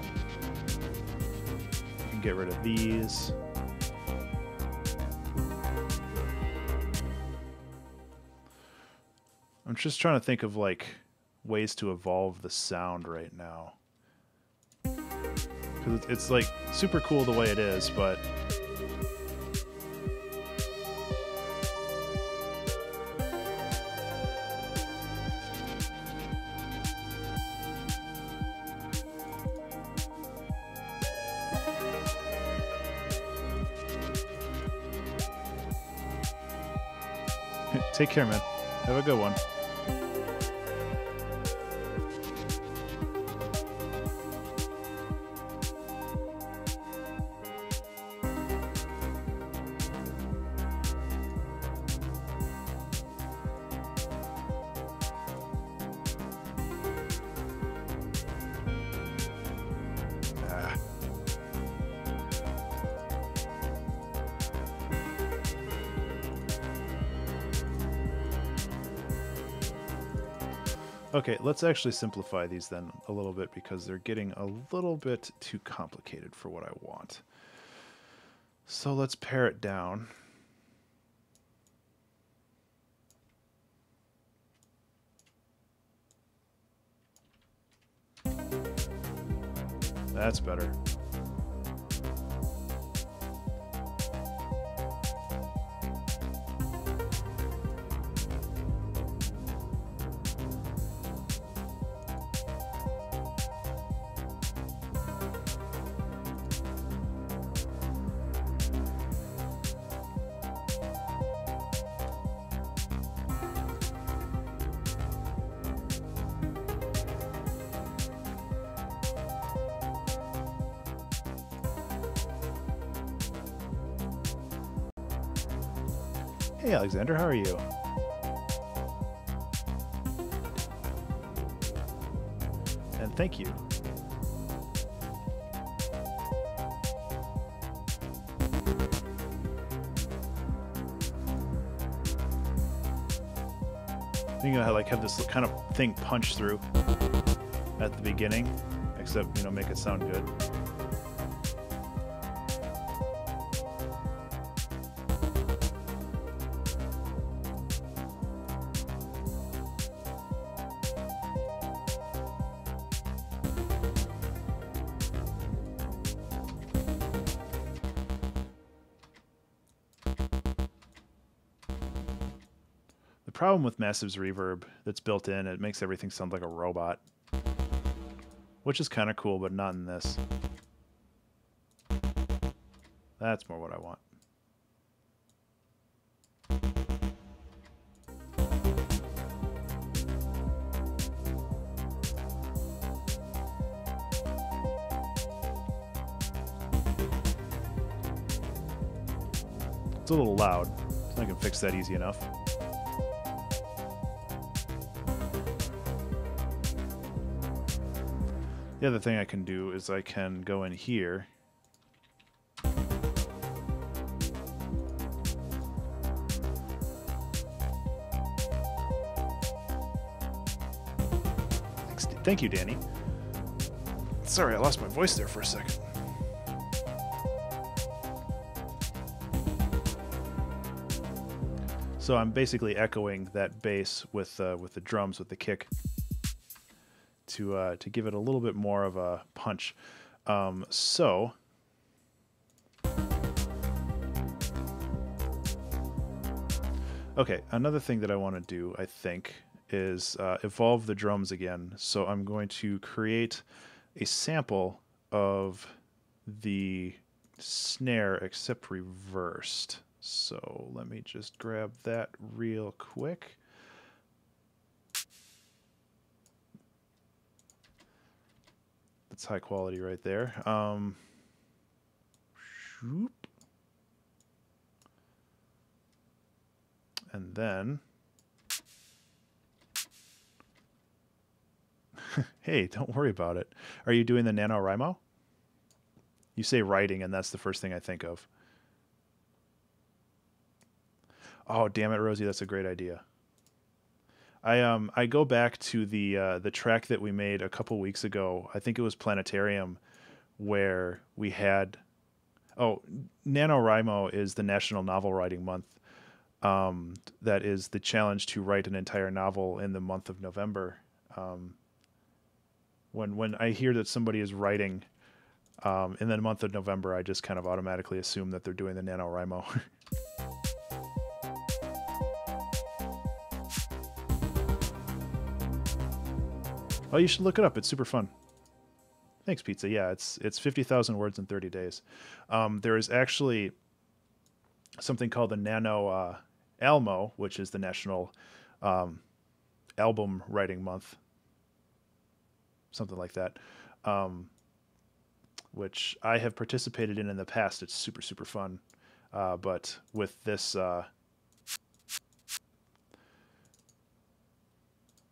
You can get rid of these. I'm just trying to think of like ways to evolve the sound right now. Because it's like super cool the way it is, but take care, man. Have a good one. Okay, let's actually simplify these then a little bit because they're getting a little bit too complicated for what I want. So let's pare it down. That's better. Hey Alexander, how are you? And thank you. You're gonna like have this kind of thing punch through at the beginning, except, you know, make it sound good. Problem with Massive's reverb that's built in, it makes everything sound like a robot, which is kind of cool, but not in this. That's more what I want. It's a little loud. I can fix that easy enough. The other thing I can do is I can go in here Thank you, Danny. Sorry, I lost my voice there for a second. So I'm basically echoing that bass with the drums, with the kick, to give it a little bit more of a punch. Okay, another thing that I want to do, I think, is evolve the drums again. So I'm going to create a sample of the snare, except reversed. So let me just grab that real quick. That's high quality right there. And then, hey, don't worry about it. Are you doing the NaNoWriMo? You say writing, and that's the first thing I think of. Oh, damn it, Rosie, that's a great idea. I go back to the track that we made a couple weeks ago. I think it was Planetarium, where we had NaNoWriMo is the National Novel Writing Month. That is the challenge to write an entire novel in the month of November. When I hear that somebody is writing in the month of November, I just kind of automatically assume that they're doing the NaNoWriMo. Oh, you should look it up. It's super fun. Thanks, Pizza. Yeah, it's 50,000 words in 30 days. There is actually something called the Nano Almo, which is the National Album Writing Month. Something like that. Which I have participated in the past. It's super, super fun. But with this...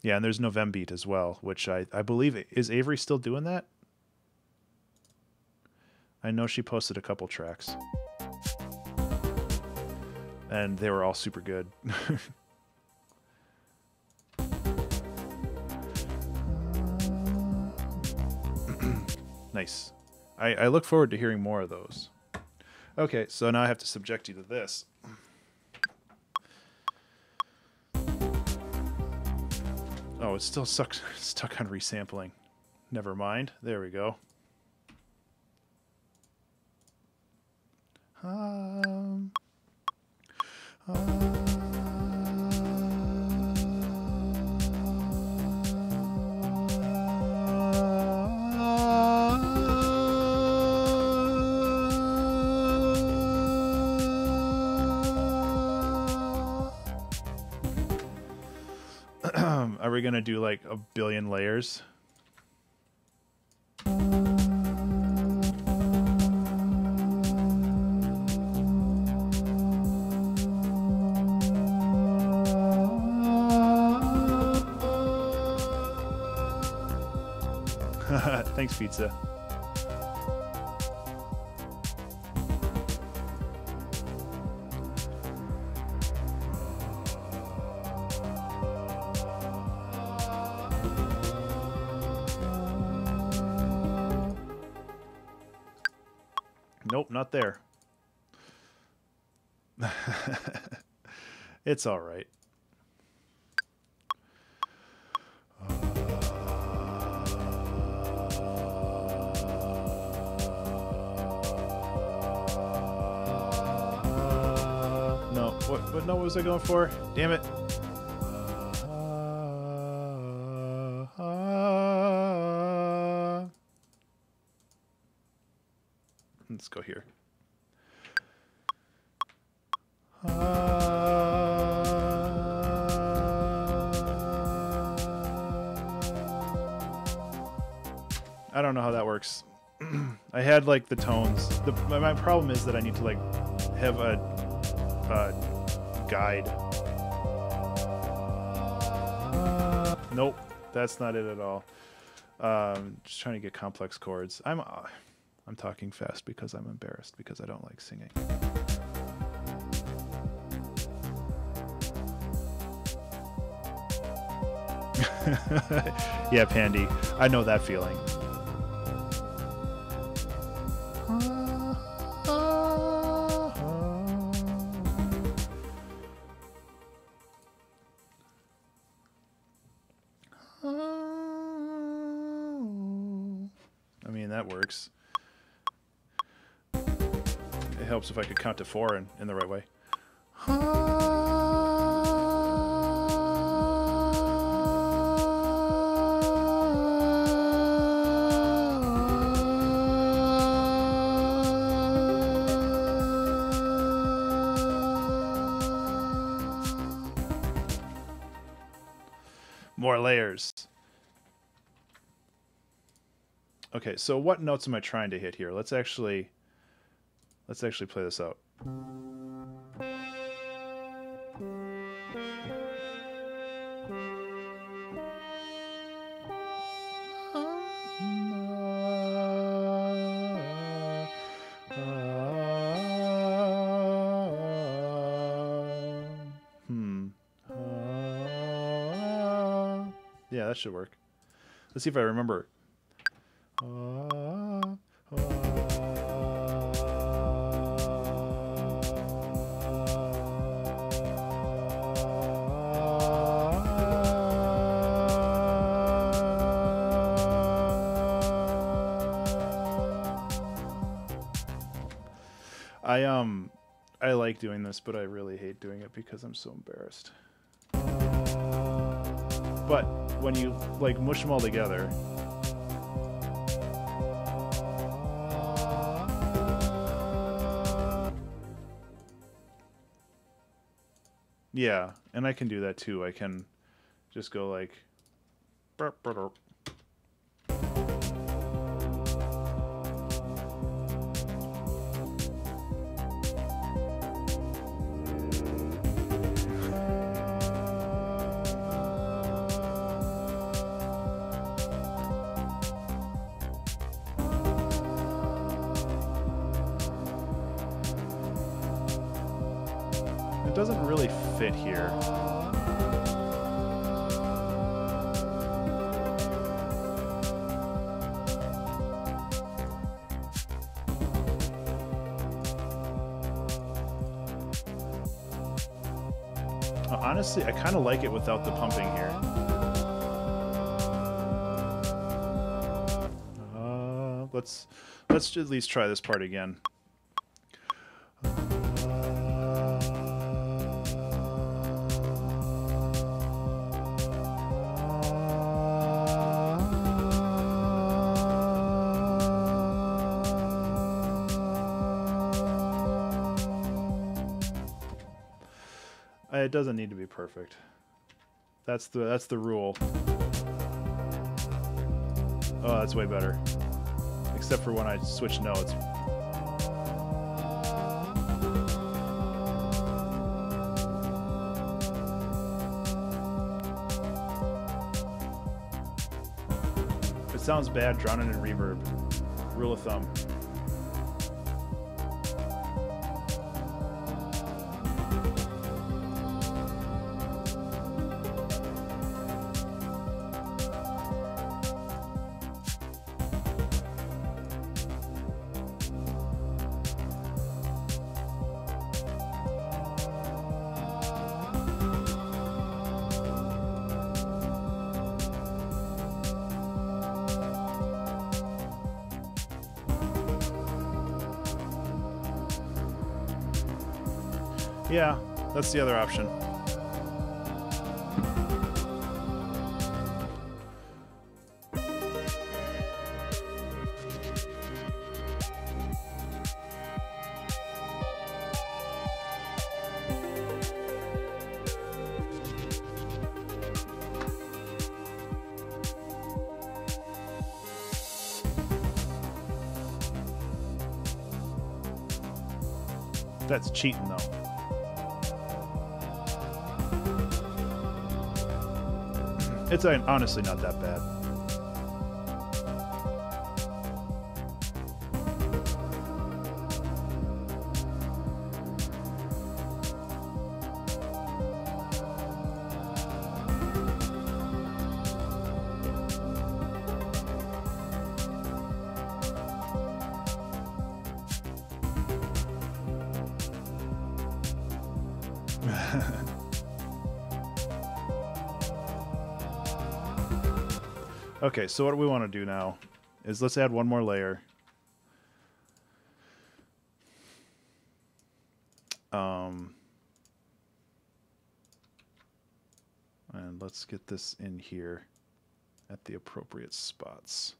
yeah, and there's Novembeat as well, which I believe... Is Avery still doing that? I know she posted a couple tracks. And they were all super good. Nice. I look forward to hearing more of those. Okay, so now I have to subject you to this. Oh, it's still stuck on resampling. Never mind. There we go. Are we gonna do like a billion layers? Thanks, Pizza. Nope, not there. It's all right. No, what note was I going for? Damn it. Let's go here. I don't know how that works. I had like the tones. My problem is that I need to like have a guide. Nope, that's not it at all. Just trying to get complex chords. I'm talking fast because I'm embarrassed because I don't like singing. Yeah, Pandy, I know that feeling. I mean, that works. It helps if I could count to 4 in the right way. More layers. Okay, so what notes am I trying to hit here? Let's actually play this out. Yeah, that should work. Let's see if I remember. I like doing this, but I really hate doing it because I'm so embarrassed. But when you like mush them all together, yeah, and I can do that too. I can just go like burp, burp, burp. It doesn't really fit here. Honestly, I kind of like it without the pumping here. Let's at least try this part again. It doesn't need to be perfect. That's the rule. Oh, that's way better. Except for when I switch notes. If it sounds bad, drown it in reverb. Rule of thumb. Yeah, that's the other option. That's cheating, though. It's honestly not that bad. Okay, so what we want to do now is let's add one more layer. And let's get this in here at the appropriate spots.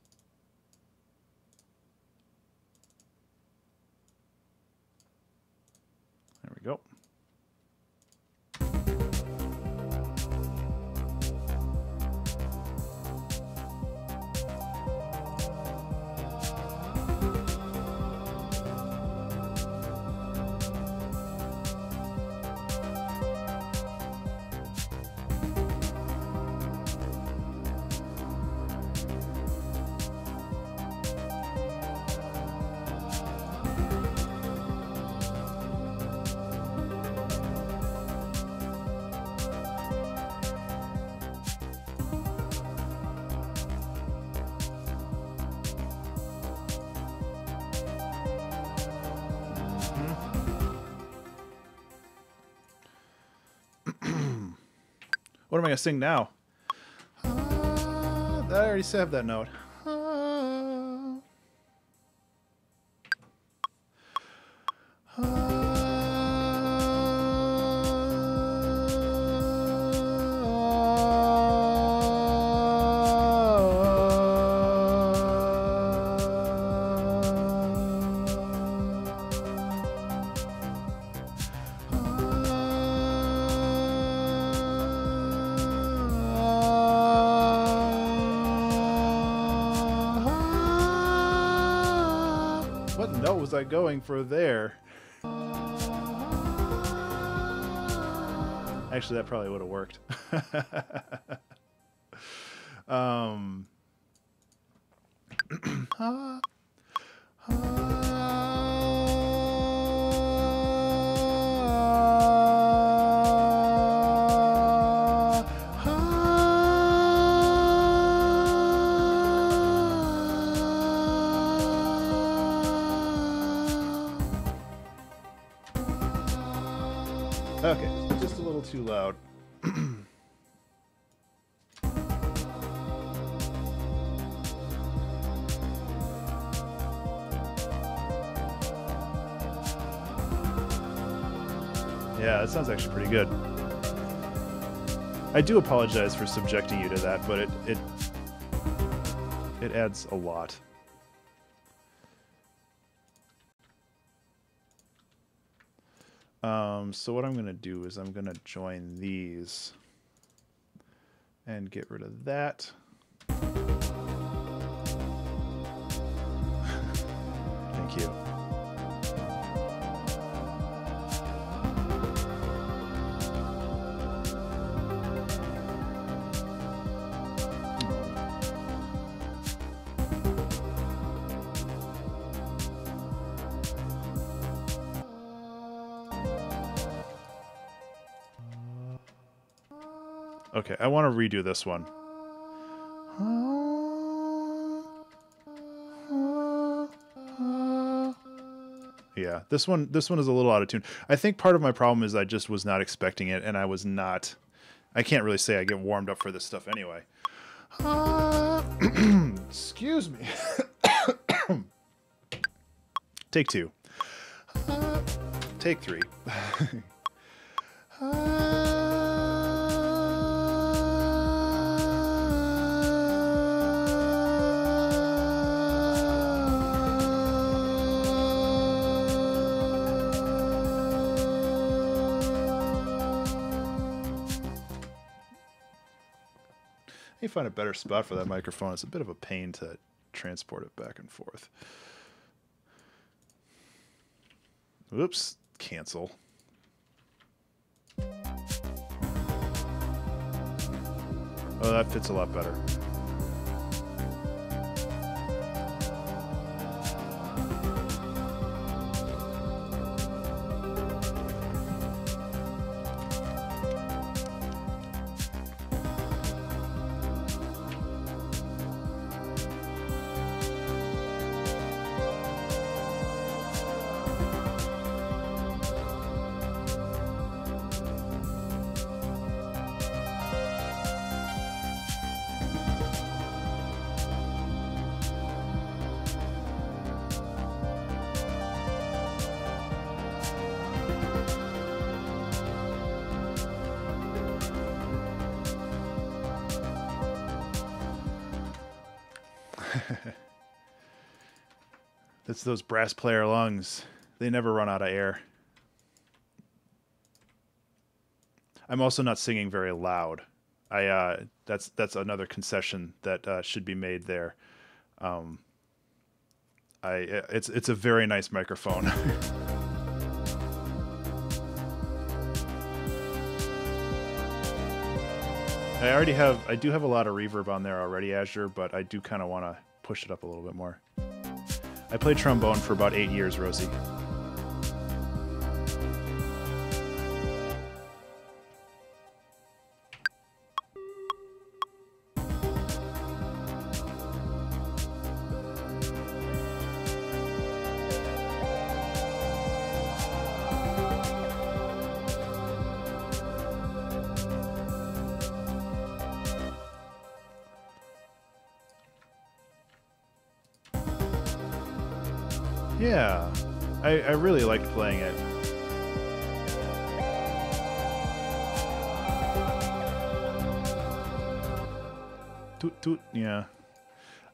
There we go. What am I gonna sing now? I already have that note. What note was I going for there? Actually, that probably would have worked. Okay, just a little too loud. Yeah, that sounds actually pretty good. I do apologize for subjecting you to that, but it adds a lot. So what I'm going to do is I'm going to join these and get rid of that. Thank you. Okay, I want to redo this one. Yeah, this one is a little out of tune. I think part of my problem is I just was not expecting it, and I can't really say I get warmed up for this stuff anyway. Excuse me. Take two. Take three. You find a better spot for that microphone. It's a bit of a pain to transport it back and forth. Oops, cancel. Oh, that fits a lot better. It's those brass player lungs. They never run out of air. I'm also not singing very loud. That's another concession that should be made there. It's a very nice microphone. I do have a lot of reverb on there already, Azure, but I do kind of want to push it up a little bit more. I played trombone for about 8 years, Rosie. Yeah, I really liked playing it. Toot toot, yeah.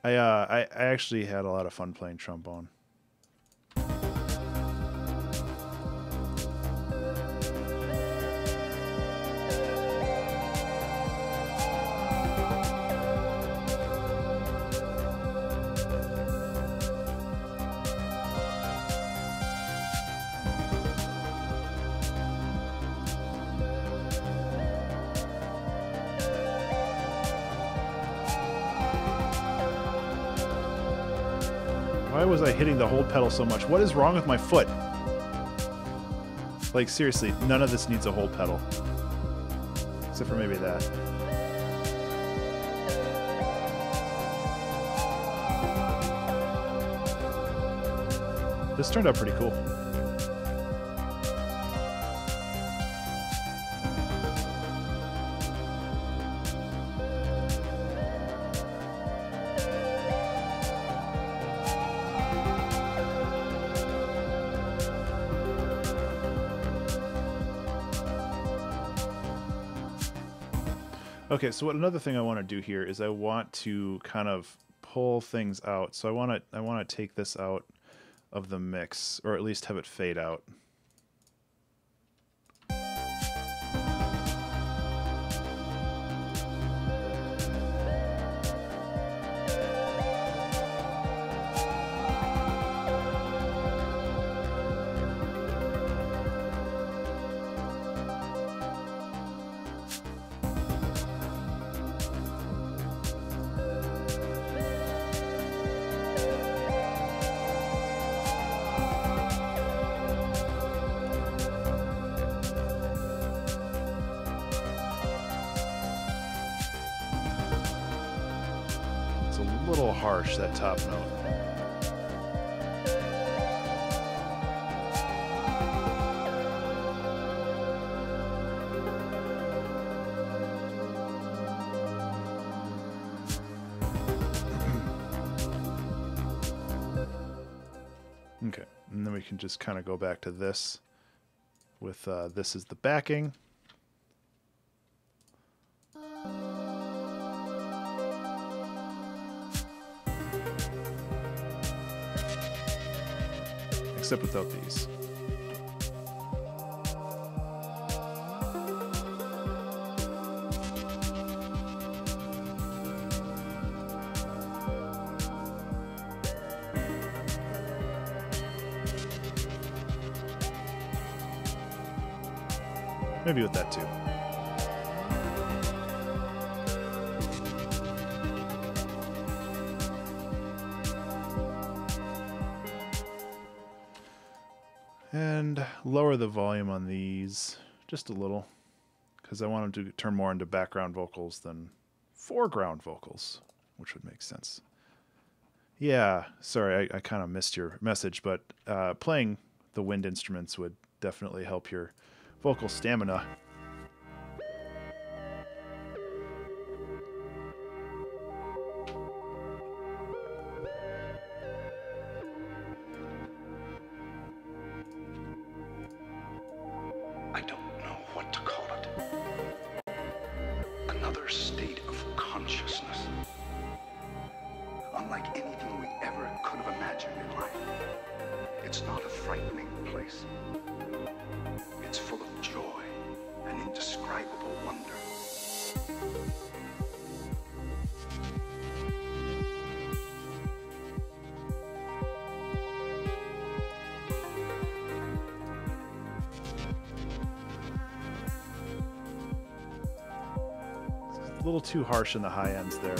I actually had a lot of fun playing trombone. Why was I hitting the hold pedal so much? What is wrong with my foot? Like, seriously, none of this needs a hold pedal. Except for maybe that. This turned out pretty cool. Okay, so another thing I want to do here is I want to kind of pull things out. So I want to take this out of the mix, or at least have it fade out. A little harsh, that top note. Okay, and then we can just kind of go back to this with this as the backing. Except without these. Maybe with that too. And lower the volume on these just a little, because I want them to turn more into background vocals than foreground vocals, which would make sense. Yeah, sorry, I kind of missed your message, but playing the wind instruments would definitely help your vocal stamina. I don't know what to call it. Another state of consciousness. Unlike anything we ever could have imagined in life. It's not a frightening place. It's full of joy and indescribable wonder. A little too harsh in the high ends there.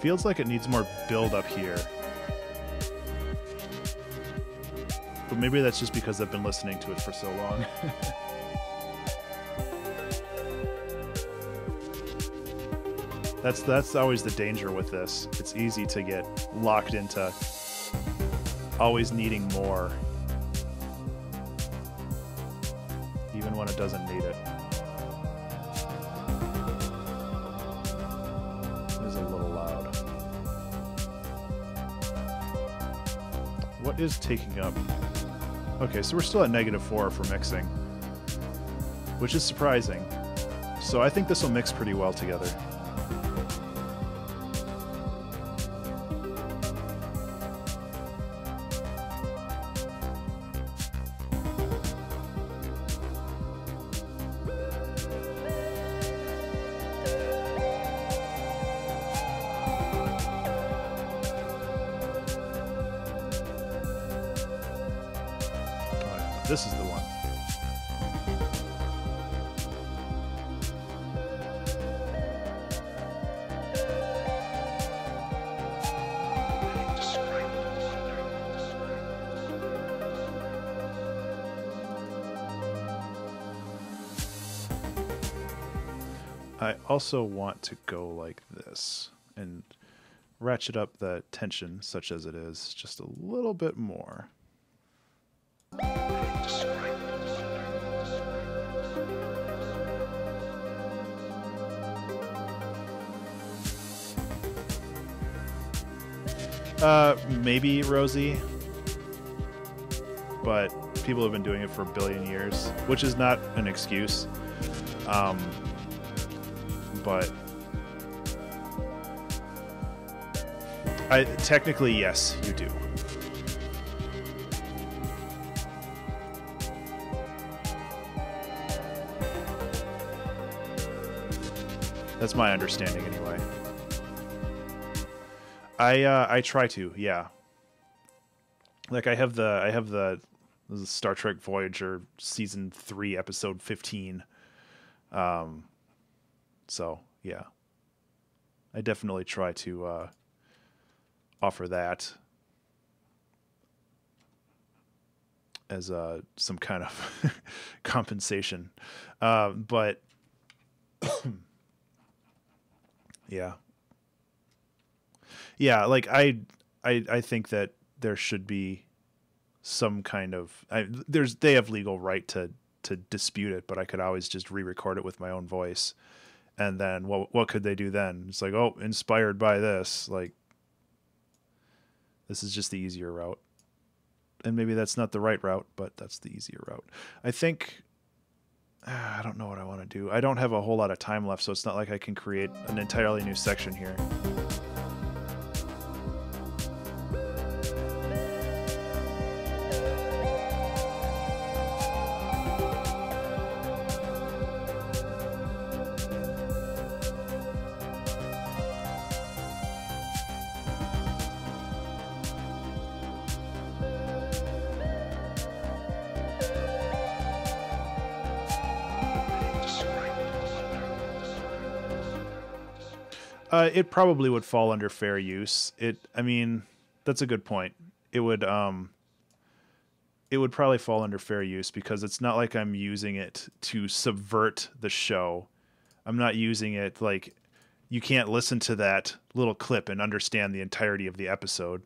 Feels like it needs more build up here. But maybe that's just because I've been listening to it for so long. That's always the danger with this. It's easy to get locked into always needing more, even when it doesn't need it. It is a little loud. What is taking up? Okay, so we're still at -4 for mixing, which is surprising. So I think this will mix pretty well together. This is the one. I also want to go like this and ratchet up the tension, such as it is, just a little bit more. Maybe Rosie, but people have been doing it for a billion years, which is not an excuse. But technically, yes, you do. That's my understanding, anyway. I try to, yeah. Like I have the this is Star Trek Voyager season 3 episode 15. So yeah, I definitely try to offer that as some kind of compensation, but yeah. Yeah, like I think that there should be some kind of they have legal right to dispute it, but I could always just re-record it with my own voice, and then what could they do then? It's like, oh, inspired by this, like this is just the easier route, and maybe that's not the right route, but that's the easier route. I think I don't know what I want to do. I don't have a whole lot of time left, so it's not like I can create an entirely new section here. It probably would fall under fair use. I mean, that's a good point. It would probably fall under fair use because it's not like I'm using it to subvert the show. I'm not using it like you can't listen to that little clip and understand the entirety of the episode.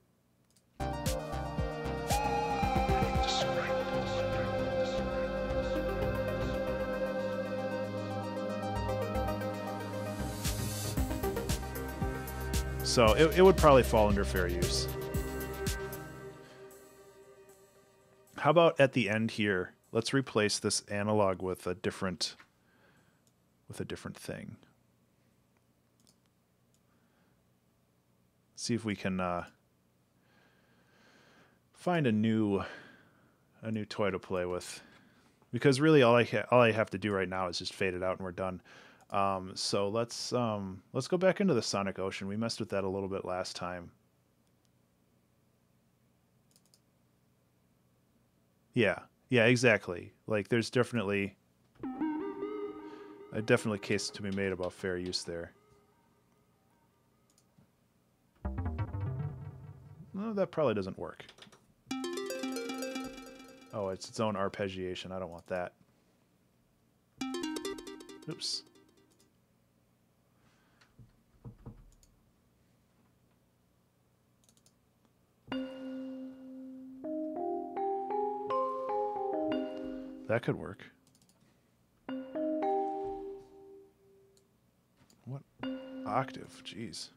So it would probably fall under fair use. How about at the end here, let's replace this analog with a different thing. See if we can find a new toy to play with. Because really all I have to do right now is just fade it out and we're done. So let's go back into the Sonic Ocean. We messed with that a little bit last time. Yeah, exactly. Like there's definitely a case to be made about fair use there. No, that probably doesn't work. Oh, it's its own arpeggiation. I don't want that. Oops. That could work. What octave? Jeez.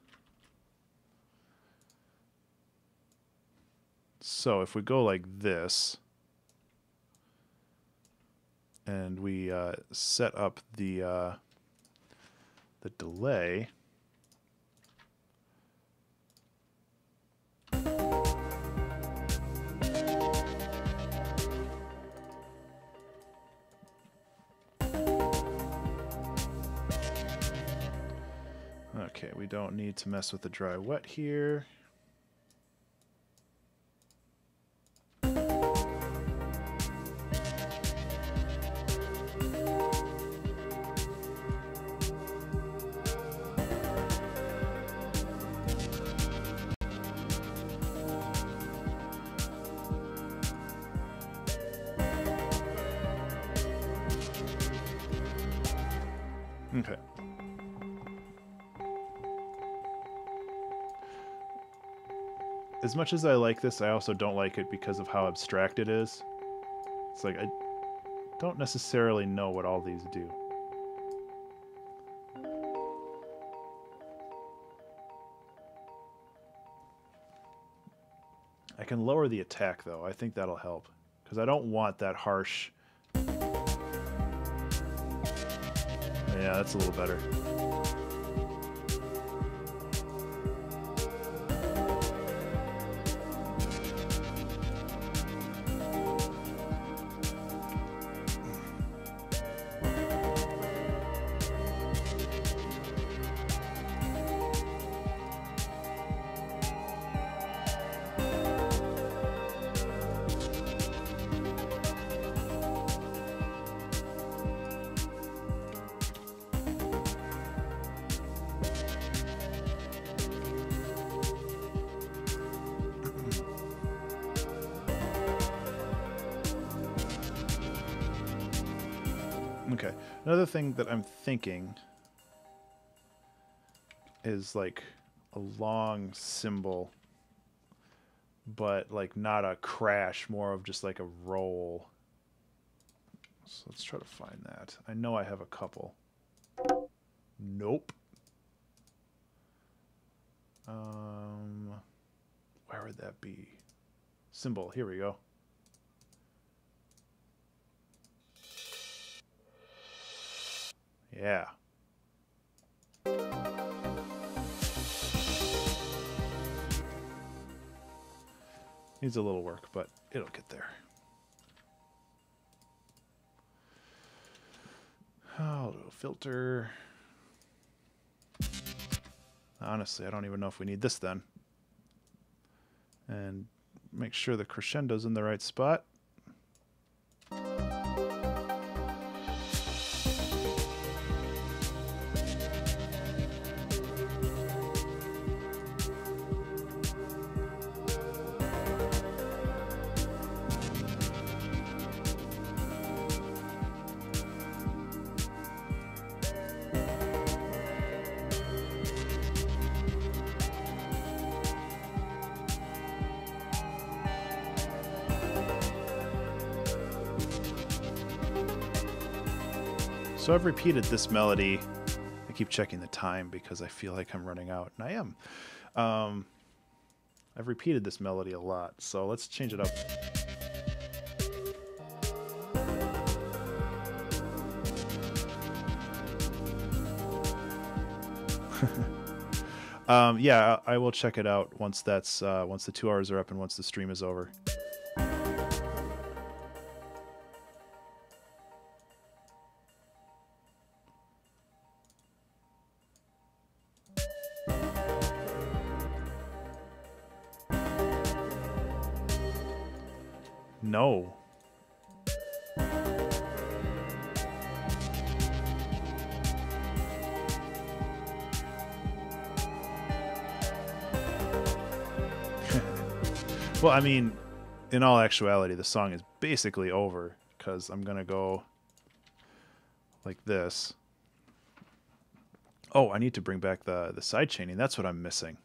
So if we go like this, and we set up the delay. Okay, we don't need to mess with the dry wet here. Okay. As much as I like this, I also don't like it because of how abstract it is. It's like, I don't necessarily know what all these do. I can lower the attack, though. I think that'll help. Because I don't want that harsh... Yeah, that's a little better. Okay, another thing that I'm thinking is like a long cymbal, but like not a crash, more of just like a roll. So let's try to find that. I know I have a couple. Nope. Where would that be? Cymbal, here we go. Yeah. Needs a little work, but it'll get there. I'll do a filter. Honestly, I don't even know if we need this then. And make sure the crescendo's in the right spot. So I've repeated this melody. I keep checking the time because I feel like I'm running out, and I am. I've repeated this melody a lot, so let's change it up. Yeah, I will check it out once that's once the 2 hours are up and once the stream is over. No. Well, I mean, in all actuality, the song is basically over because I'm going to go like this. Oh, I need to bring back the side chaining. That's what I'm missing.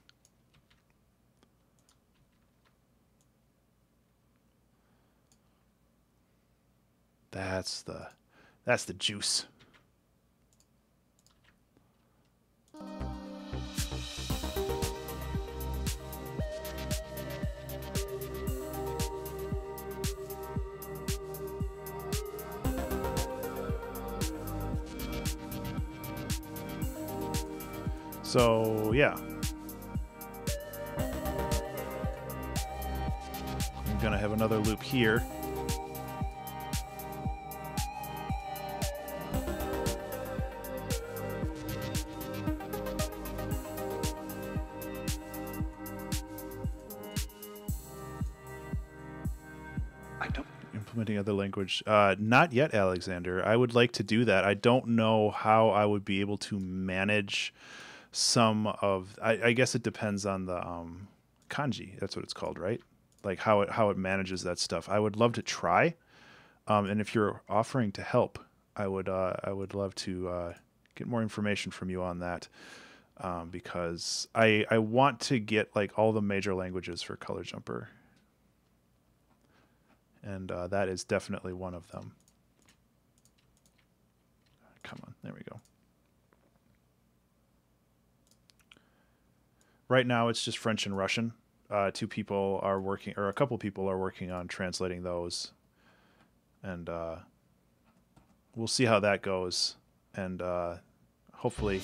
That's the juice. So, yeah. I'm going to have another loop here. Implementing other language. Not yet, Alexander. I would like to do that. I don't know how I would be able to manage some of... I guess it depends on the kanji. That's what it's called, right? Like how it manages that stuff. I would love to try. And if you're offering to help, I would love to get more information from you on that. Because I want to get like all the major languages for Color Jumper. And that is definitely one of them. Come on, there we go. Right now it's just French and Russian. Two people are working, or a couple people are working on translating those. And we'll see how that goes. And hopefully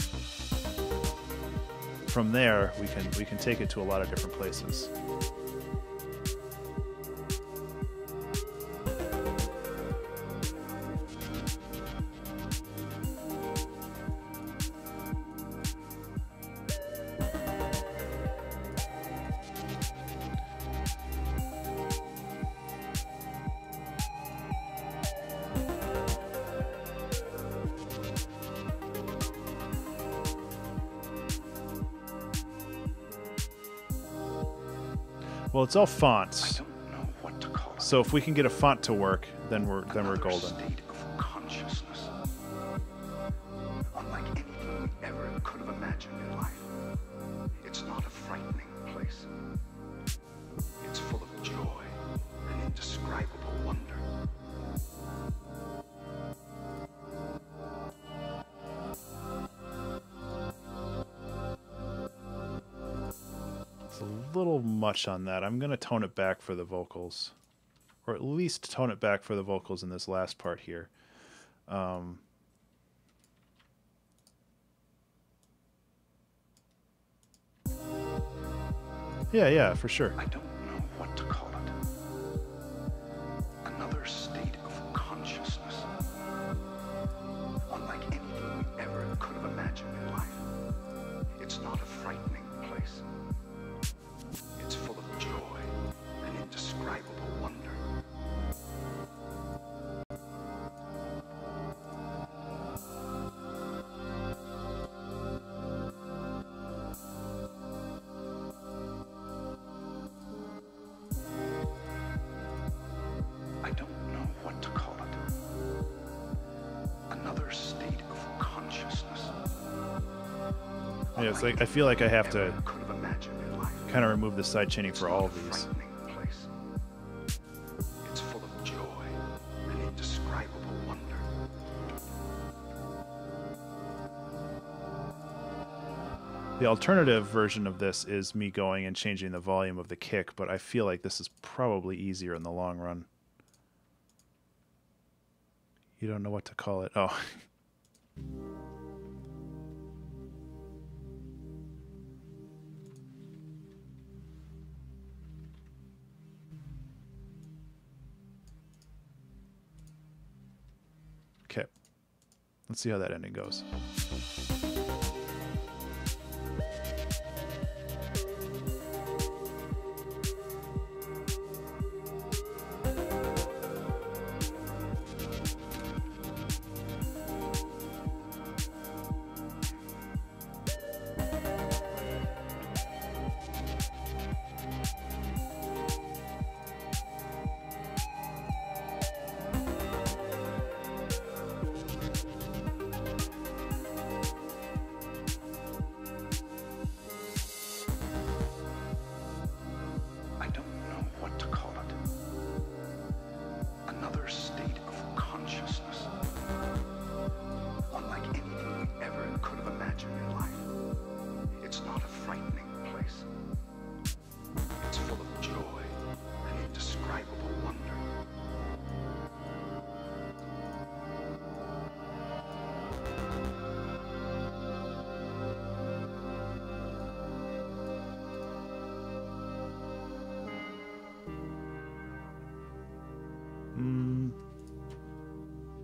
from there we can take it to a lot of different places. Well, it's all fonts. I don't know what to call it. So if we can get a font to work, then we're golden. State of consciousness. Unlike anything we ever could have imagined in life. It's not a frightening place. It's full of joy and indescribable wonder. A little much on that. I'm going to tone it back for the vocals, or at least tone it back for the vocals in this last part here. Yeah, for sure. I don't know what to call it. Another state of consciousness. Unlike anything we ever could have imagined in life. It's not a frightening place. It's full of joy and indescribable wonder. I don't know what to call it. Another state of consciousness. Yeah, it's like I feel like I have to Could have imagined in life. kind of remove the side chaining for all of these. Place. It's full of joy and indescribable wonder. The alternative version of this is me going and changing the volume of the kick, but I feel like this is probably easier in the long run. You don't know what to call it. Oh. Okay. Let's see how that ending goes.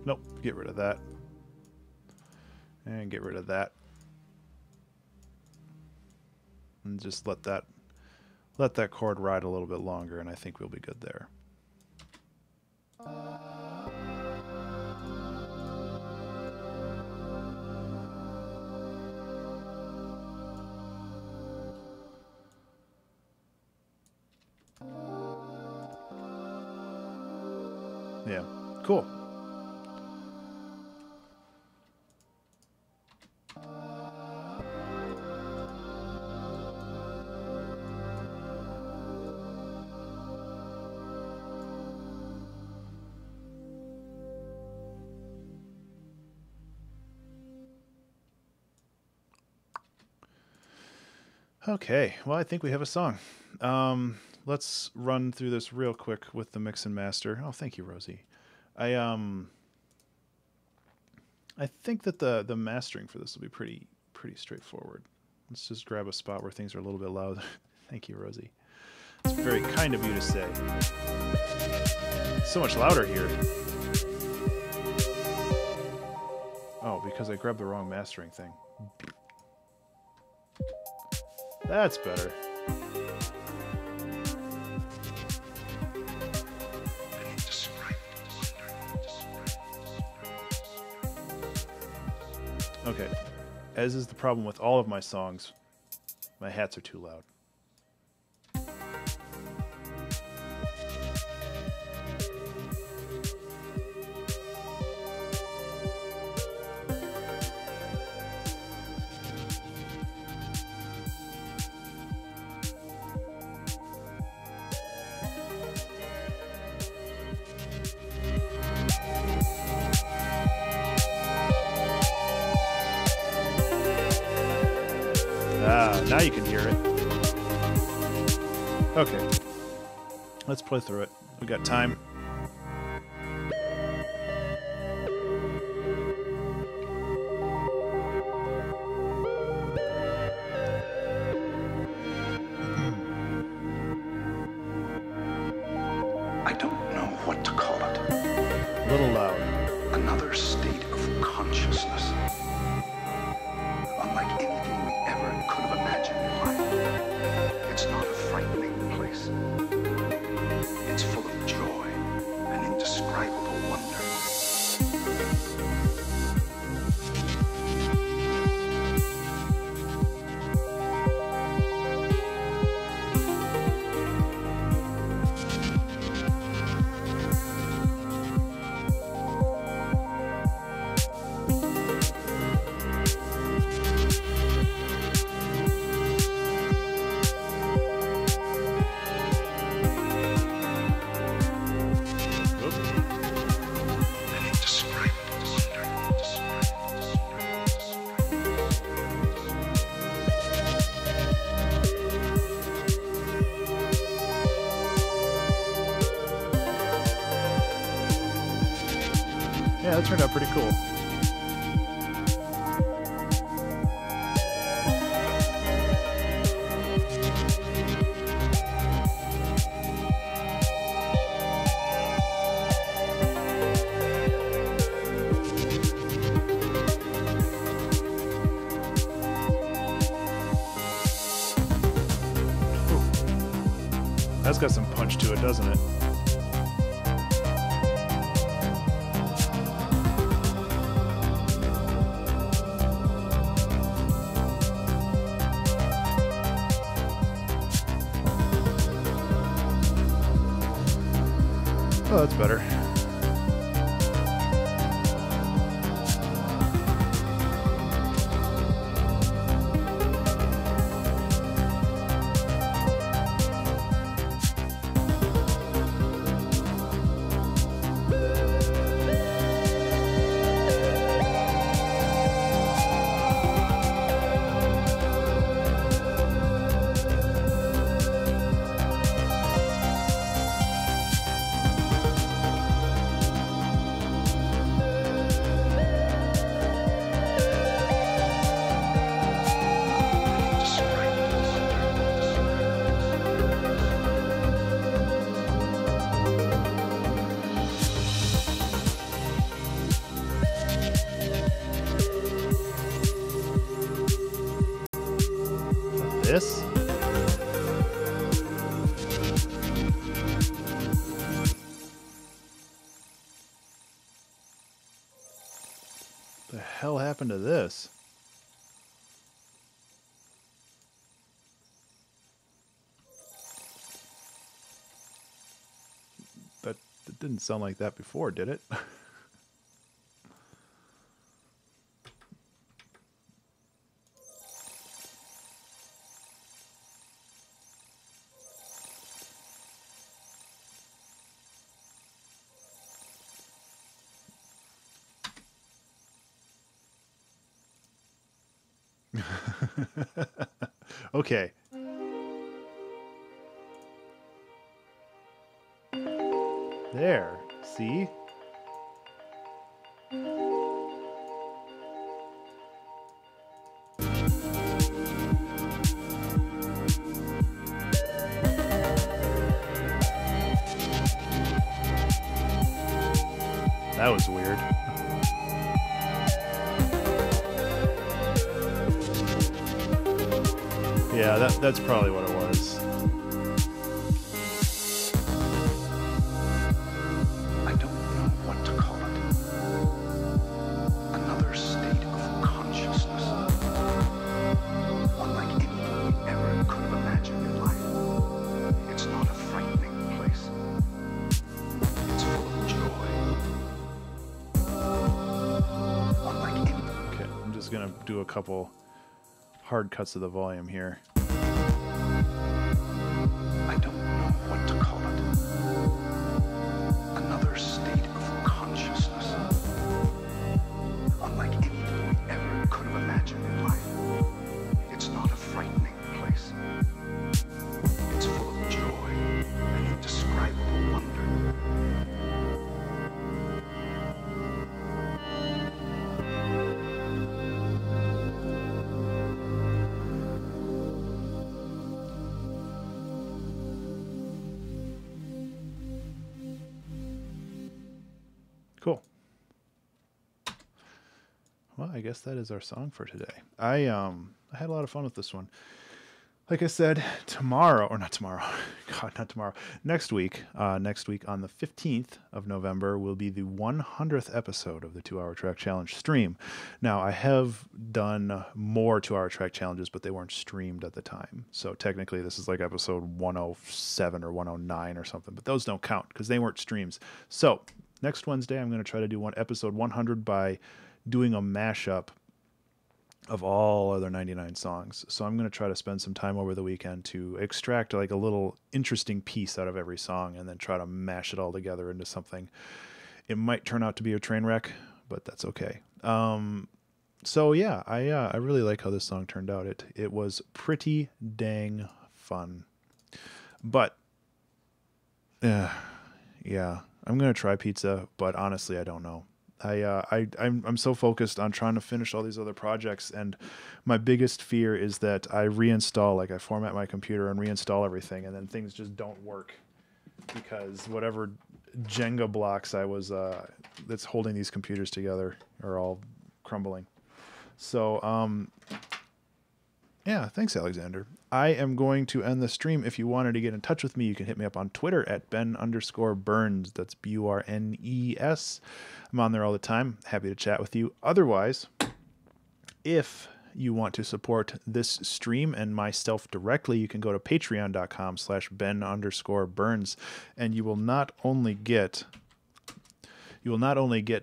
Nope, get rid of that. And get rid of that. And just let that chord ride a little bit longer, and I think we'll be good there. Yeah, cool. Okay, well, I think we have a song. Let's run through this real quick with the mix and master. Oh, thank you, Rosie. I think that the mastering for this will be pretty straightforward. Let's just grab a spot where things are a little bit loud. Thank you, Rosie. It's very kind of you to say. It's so much louder here. Oh, because I grabbed the wrong mastering thing. That's better. Okay. As is the problem with all of my songs, my hats are too loud. Now you can hear it. Okay. Let's play through it. We got time. I don't know what to call it. A little loud. Another state of consciousness. Unlike anything we ever could have imagined in life. It's not a frightening place. It's full of joy and indescribable wonder. Yeah, that turned out pretty cool. Ooh. That's got some punch to it, doesn't it? Oh, that's better. this? The hell happened to this? That didn't sound like that before, did it? Okay. There. See? That was weird. Yeah, that's probably what it was. I don't know what to call it. Another state of consciousness. Unlike anything we ever could have imagined in life. It's not a frightening place. It's full of joy. Unlike anything. Okay, I'm just gonna do a couple hard cuts of the volume here. I don't know what to call it. Another state of consciousness. Unlike anything we ever could have imagined in life. It's not a frightening place. It's full of joy and indescribable wonder. Cool. Well, I guess that is our song for today. I had a lot of fun with this one. Like I said, tomorrow, or not tomorrow, God, not tomorrow, next week on the 15th of November will be the 100th episode of the 2-Hour Track Challenge stream. Now, I have done more 2-Hour Track Challenges, but they weren't streamed at the time. So technically, this is like episode 107 or 109 or something, but those don't count because they weren't streams. So next Wednesday, I'm going to try to do episode 100 by doing a mashup of all other 99 songs. So I'm going to try to spend some time over the weekend to extract like a little interesting piece out of every song and then try to mash it all together into something. It might turn out to be a train wreck, but that's okay. So yeah, I really like how this song turned out. It was pretty dang fun. But yeah, I'm going to try pizza, but honestly, I don't know. I'm so focused on trying to finish all these other projects, and my biggest fear is that I format my computer and reinstall everything, and then things just don't work because whatever Jenga blocks that's holding these computers together are all crumbling. So yeah, thanks, Alexander. I am going to end the stream. If you wanted to get in touch with me, you can hit me up on Twitter at Ben_Burns. That's BURNES. I'm on there all the time. Happy to chat with you. Otherwise, if you want to support this stream and myself directly, you can go to patreon.com/Ben_Burns, and you will not only get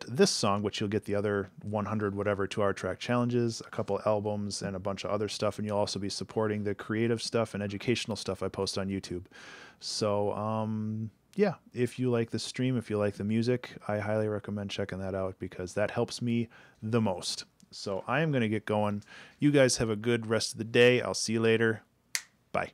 this song, which you'll get the other 100 whatever 2-Hour Track Challenges, a couple albums, and a bunch of other stuff, and you'll also be supporting the creative stuff and educational stuff I post on YouTube. So yeah, if you like the stream, if you like the music, I highly recommend checking that out because that helps me the most. So I am going to get going. You guys have a good rest of the day. I'll see you later. Bye.